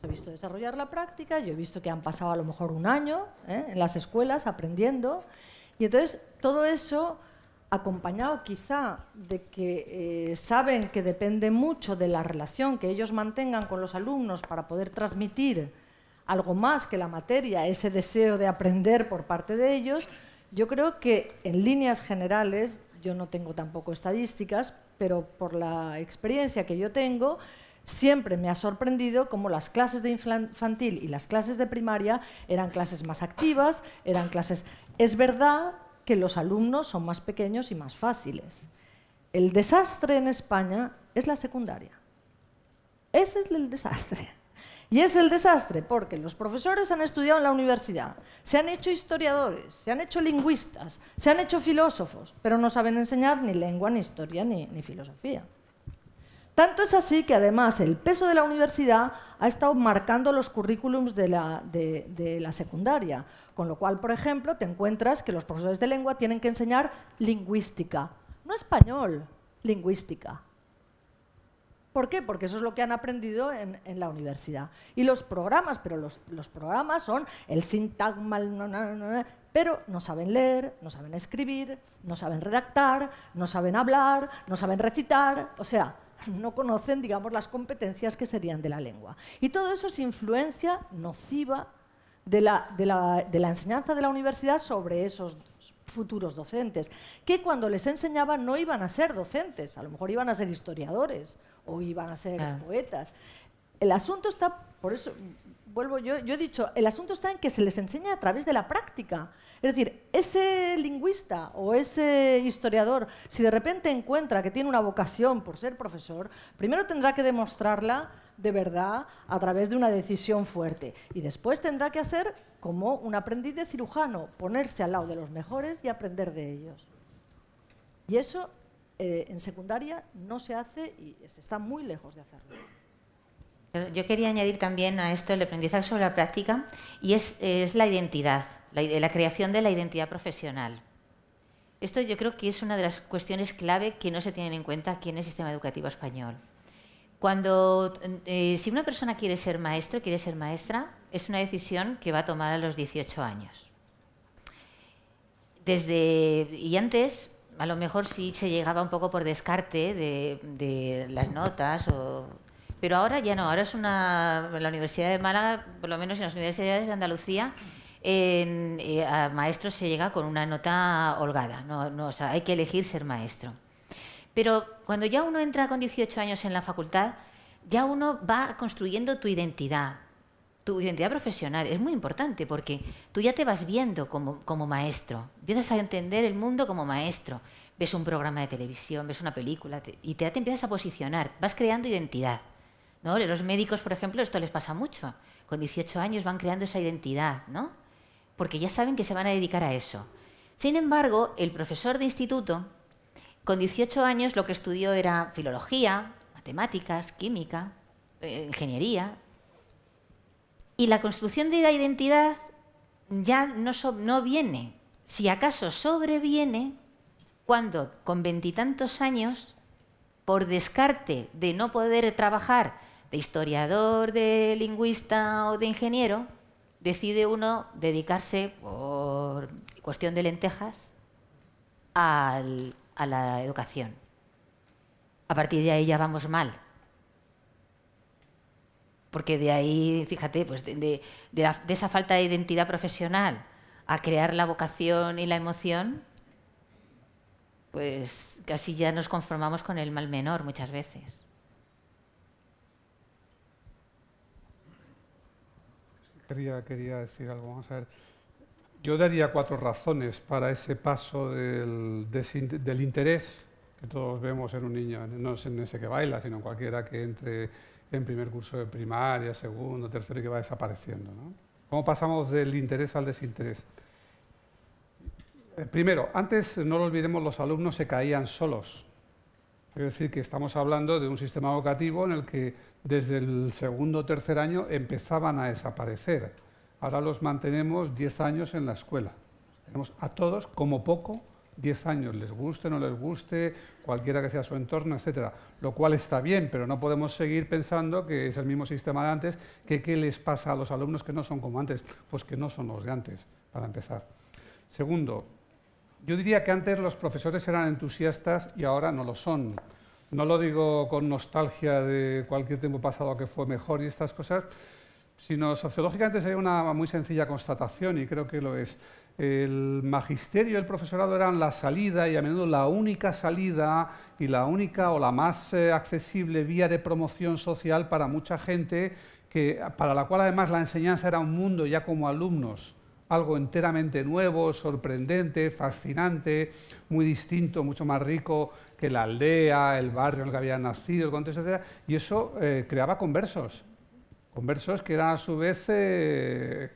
Yo he visto desarrollar la práctica, yo he visto que han pasado a lo mejor un año en las escuelas aprendiendo, y entonces todo eso, acompañado quizá de que saben que depende mucho de la relación que ellos mantengan con los alumnos para poder transmitir algo más que la materia, ese deseo de aprender por parte de ellos, yo creo que en líneas generales, yo no tengo tampoco estadísticas, pero por la experiencia que yo tengo, siempre me ha sorprendido cómo las clases de infantil y las clases de primaria eran clases más activas, eran clases... Es verdad que los alumnos son más pequeños y más fáciles. El desastre en España es la secundaria. Ese es el desastre. Y es el desastre porque los profesores han estudiado en la universidad, se han hecho historiadores, se han hecho lingüistas, se han hecho filósofos, pero no saben enseñar ni lengua, ni historia, ni filosofía. Tanto es así que además el peso de la universidad ha estado marcando los currículums de la secundaria, con lo cual, por ejemplo, te encuentras que los profesores de lengua tienen que enseñar lingüística, no español, lingüística. ¿Por qué? Porque eso es lo que han aprendido en la universidad. Y los programas, pero los programas son el sintagma, pero no saben leer, no saben escribir, no saben redactar, no saben hablar, no saben recitar, o sea, no conocen, digamos, las competencias que serían de la lengua. Y todo eso es influencia nociva de la enseñanza de la universidad sobre esos futuros docentes, que cuando les enseñaban no iban a ser docentes, a lo mejor iban a ser historiadores o iban a ser poetas. El asunto está, por eso vuelvo yo he dicho, el asunto está en que se les enseña a través de la práctica. Es decir, ese lingüista o ese historiador, si de repente encuentra que tiene una vocación por ser profesor, primero tendrá que demostrarla de verdad a través de una decisión fuerte. Y después tendrá que hacer como un aprendiz de cirujano, ponerse al lado de los mejores y aprender de ellos. Y eso en secundaria no se hace y se está muy lejos de hacerlo. Yo quería añadir también a esto el aprendizaje sobre la práctica y es la identidad, la creación de la identidad profesional. Esto yo creo que es una de las cuestiones clave que no se tienen en cuenta aquí en el sistema educativo español. Si una persona quiere ser maestro, quiere ser maestra, es una decisión que va a tomar a los 18 años. Y antes, a lo mejor sí se llegaba un poco por descarte de las notas, pero ahora ya no. Ahora en la Universidad de Málaga, por lo menos en las universidades de Andalucía, a maestros se llega con una nota holgada. O sea, hay que elegir ser maestro. Pero cuando ya uno entra con 18 años en la facultad, ya uno va construyendo tu identidad profesional. Es muy importante porque tú ya te vas viendo como maestro, empiezas a entender el mundo como maestro, ves un programa de televisión, ves una película y te empiezas a posicionar, vas creando identidad, ¿no? Los médicos, por ejemplo, esto les pasa mucho. Con 18 años van creando esa identidad, ¿no? Porque ya saben que se van a dedicar a eso. Sin embargo, el profesor de instituto, con 18 años lo que estudió era filología, matemáticas, química, ingeniería. Y la construcción de la identidad ya no viene. Si acaso sobreviene cuando con 20 y tantos años, por descarte de no poder trabajar de historiador, de lingüista o de ingeniero, decide uno dedicarse, por cuestión de lentejas, a la educación. A partir de ahí ya vamos mal. Porque de ahí, fíjate, pues de esa falta de identidad profesional a crear la vocación y la emoción, pues casi ya nos conformamos con el mal menor muchas veces. Quería decir algo. Vamos a ver. Yo daría 4 razones para ese paso del interés que todos vemos en un niño, no en ese que baila, sino en cualquiera que entre en primer curso de primaria, segundo, tercero y que va desapareciendo, ¿no? ¿Cómo pasamos del interés al desinterés? Primero, antes, no lo olvidemos, los alumnos se caían solos. Es decir, que estamos hablando de un sistema educativo en el que desde el segundo o tercer año empezaban a desaparecer. Ahora los mantenemos 10 años en la escuela. Tenemos a todos, como poco, 10 años, les guste, no les guste, cualquiera que sea su entorno, etcétera. Lo cual está bien, pero no podemos seguir pensando que es el mismo sistema de antes, que qué les pasa a los alumnos que no son como antes. Pues que no son los de antes, para empezar. Segundo, yo diría que antes los profesores eran entusiastas y ahora no lo son. No lo digo con nostalgia de cualquier tiempo pasado que fue mejor y estas cosas, sino sociológicamente sería una muy sencilla constatación y creo que lo es. El magisterio y el profesorado eran la salida y a menudo la única salida y la única o la más accesible vía de promoción social para mucha gente, para la cual además la enseñanza era un mundo ya como alumnos, algo enteramente nuevo, sorprendente, fascinante, muy distinto, mucho más rico que la aldea, el barrio en el que habían nacido, el contexto, etc. Y eso creaba conversos que eran a su vez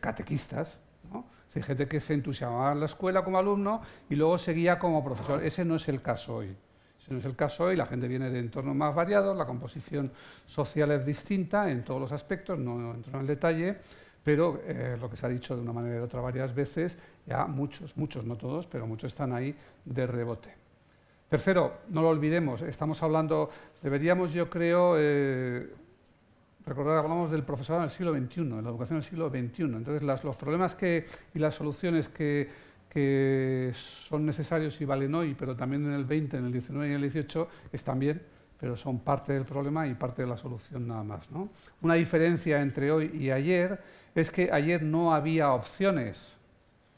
catequistas, ¿no? Es decir, gente que se entusiasmaba en la escuela como alumno y luego seguía como profesor. Ese no es el caso hoy. Ese no es el caso hoy, la gente viene de entornos más variados, la composición social es distinta en todos los aspectos, no entro en el detalle, pero lo que se ha dicho de una manera u otra varias veces, ya muchos, no todos, pero muchos están ahí de rebote. Tercero, no lo olvidemos, estamos hablando, deberíamos yo creo, recordar, hablamos del profesorado en el siglo XXI, en la educación del siglo XXI, entonces los problemas y las soluciones que son necesarios y valen hoy, pero también en el 20, en el 19 y en el 18, están bien, pero son parte del problema y parte de la solución nada más, ¿no? Una diferencia entre hoy y ayer es que ayer no había opciones.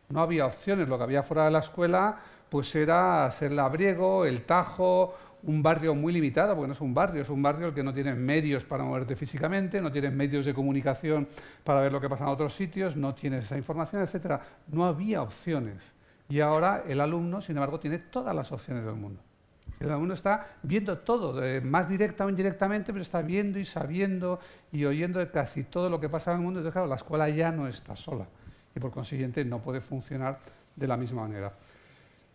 No había opciones, lo que había fuera de la escuela pues era ser Labriego, El Tajo, un barrio muy limitado, porque no es un barrio el que no tiene medios para moverte físicamente, no tienes medios de comunicación para ver lo que pasa en otros sitios, no tienes esa información, etc. No había opciones. Y ahora el alumno, sin embargo, tiene todas las opciones del mundo. El alumno está viendo todo, más directa o indirectamente, pero está viendo y sabiendo y oyendo de casi todo lo que pasa en el mundo. Entonces, claro, la escuela ya no está sola y, por consiguiente, no puede funcionar de la misma manera.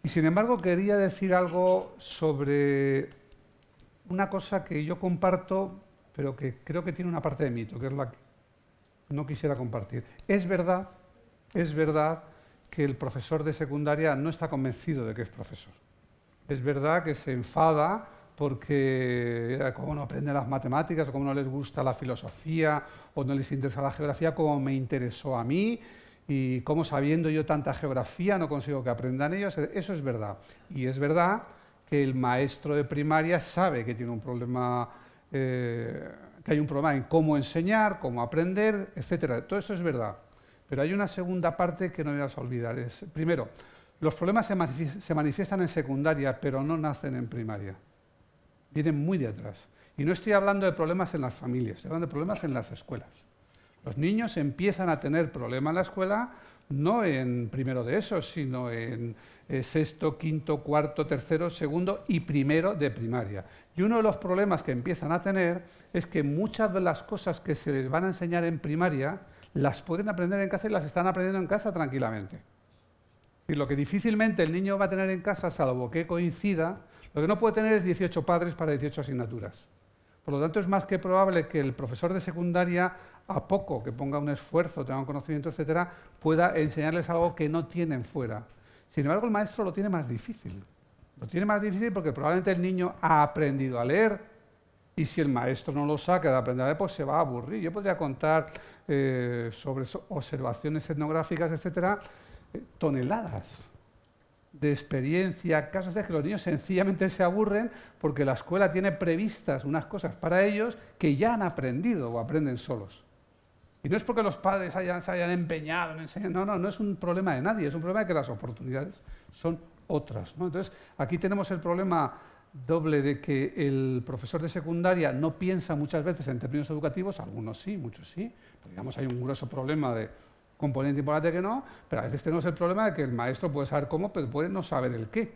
Y, sin embargo, quería decir algo sobre una cosa que yo comparto, pero que creo que tiene una parte de mito, que es la que no quisiera compartir. Es verdad que el profesor de secundaria no está convencido de que es profesor. Es verdad que se enfada porque como no aprende las matemáticas, o como no les gusta la filosofía, o no les interesa la geografía, como me interesó a mí, y como sabiendo yo tanta geografía no consigo que aprendan ellos. Eso es verdad. Y es verdad que el maestro de primaria sabe que tiene un problema, que hay un problema en cómo enseñar, cómo aprender, etc. Todo eso es verdad. Pero hay una segunda parte que no debemos olvidar. Primero, los problemas se manifiestan en secundaria, pero no nacen en primaria. Vienen muy de atrás. Y no estoy hablando de problemas en las familias, estoy hablando de problemas en las escuelas. Los niños empiezan a tener problemas en la escuela, no en primero de eso, sino en sexto, quinto, cuarto, tercero, segundo y primero de primaria. Y uno de los problemas que empiezan a tener es que muchas de las cosas que se les van a enseñar en primaria las pueden aprender en casa y las están aprendiendo en casa tranquilamente. Y lo que difícilmente el niño va a tener en casa, salvo que coincida, lo que no puede tener es 18 padres para 18 asignaturas. Por lo tanto, es más que probable que el profesor de secundaria, a poco que ponga un esfuerzo, tenga un conocimiento, etcétera, pueda enseñarles algo que no tienen fuera. Sin embargo, el maestro lo tiene más difícil. Lo tiene más difícil porque probablemente el niño ha aprendido a leer y si el maestro no lo saca de aprender a leer, pues se va a aburrir. Yo podría contar sobre observaciones etnográficas, etcétera, toneladas de experiencia, casos de que los niños sencillamente se aburren porque la escuela tiene previstas unas cosas para ellos que ya han aprendido o aprenden solos. Y no es porque los padres se hayan empeñado en enseñar, no es un problema de nadie, es un problema de que las oportunidades son otras, ¿no? Entonces, aquí tenemos el problema doble de que el profesor de secundaria no piensa muchas veces en términos educativos, algunos sí, muchos sí, pero digamos hay un grueso problema de componente importante que no, pero a veces tenemos el problema de que el maestro puede saber cómo, pero puede no saber el qué.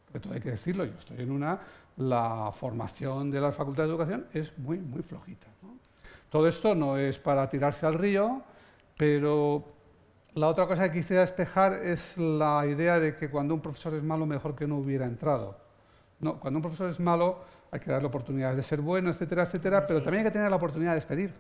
Porque todo hay que decirlo, yo estoy en la formación de la Facultad de Educación es muy, muy flojita, ¿no? Todo esto no es para tirarse al río, pero la otra cosa que quisiera despejar es la idea de que cuando un profesor es malo, mejor que no hubiera entrado. No, cuando un profesor es malo hay que darle oportunidades de ser bueno, etcétera, etcétera, pero también hay que tener la oportunidad de despedir.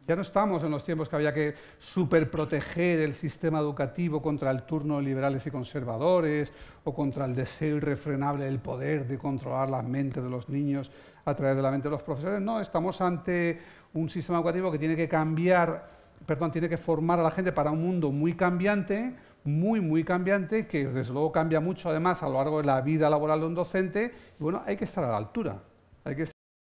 Ya no estamos en los tiempos que había que superproteger el sistema educativo contra el turno de liberales y conservadores o contra el deseo irrefrenable del poder de controlar las mentes de los niños a través de la mente de los profesores. No, estamos ante un sistema educativo que tiene que cambiar, tiene que formar a la gente para un mundo muy cambiante, muy cambiante, que desde luego cambia mucho además a lo largo de la vida laboral de un docente, y bueno, hay que estar a la altura.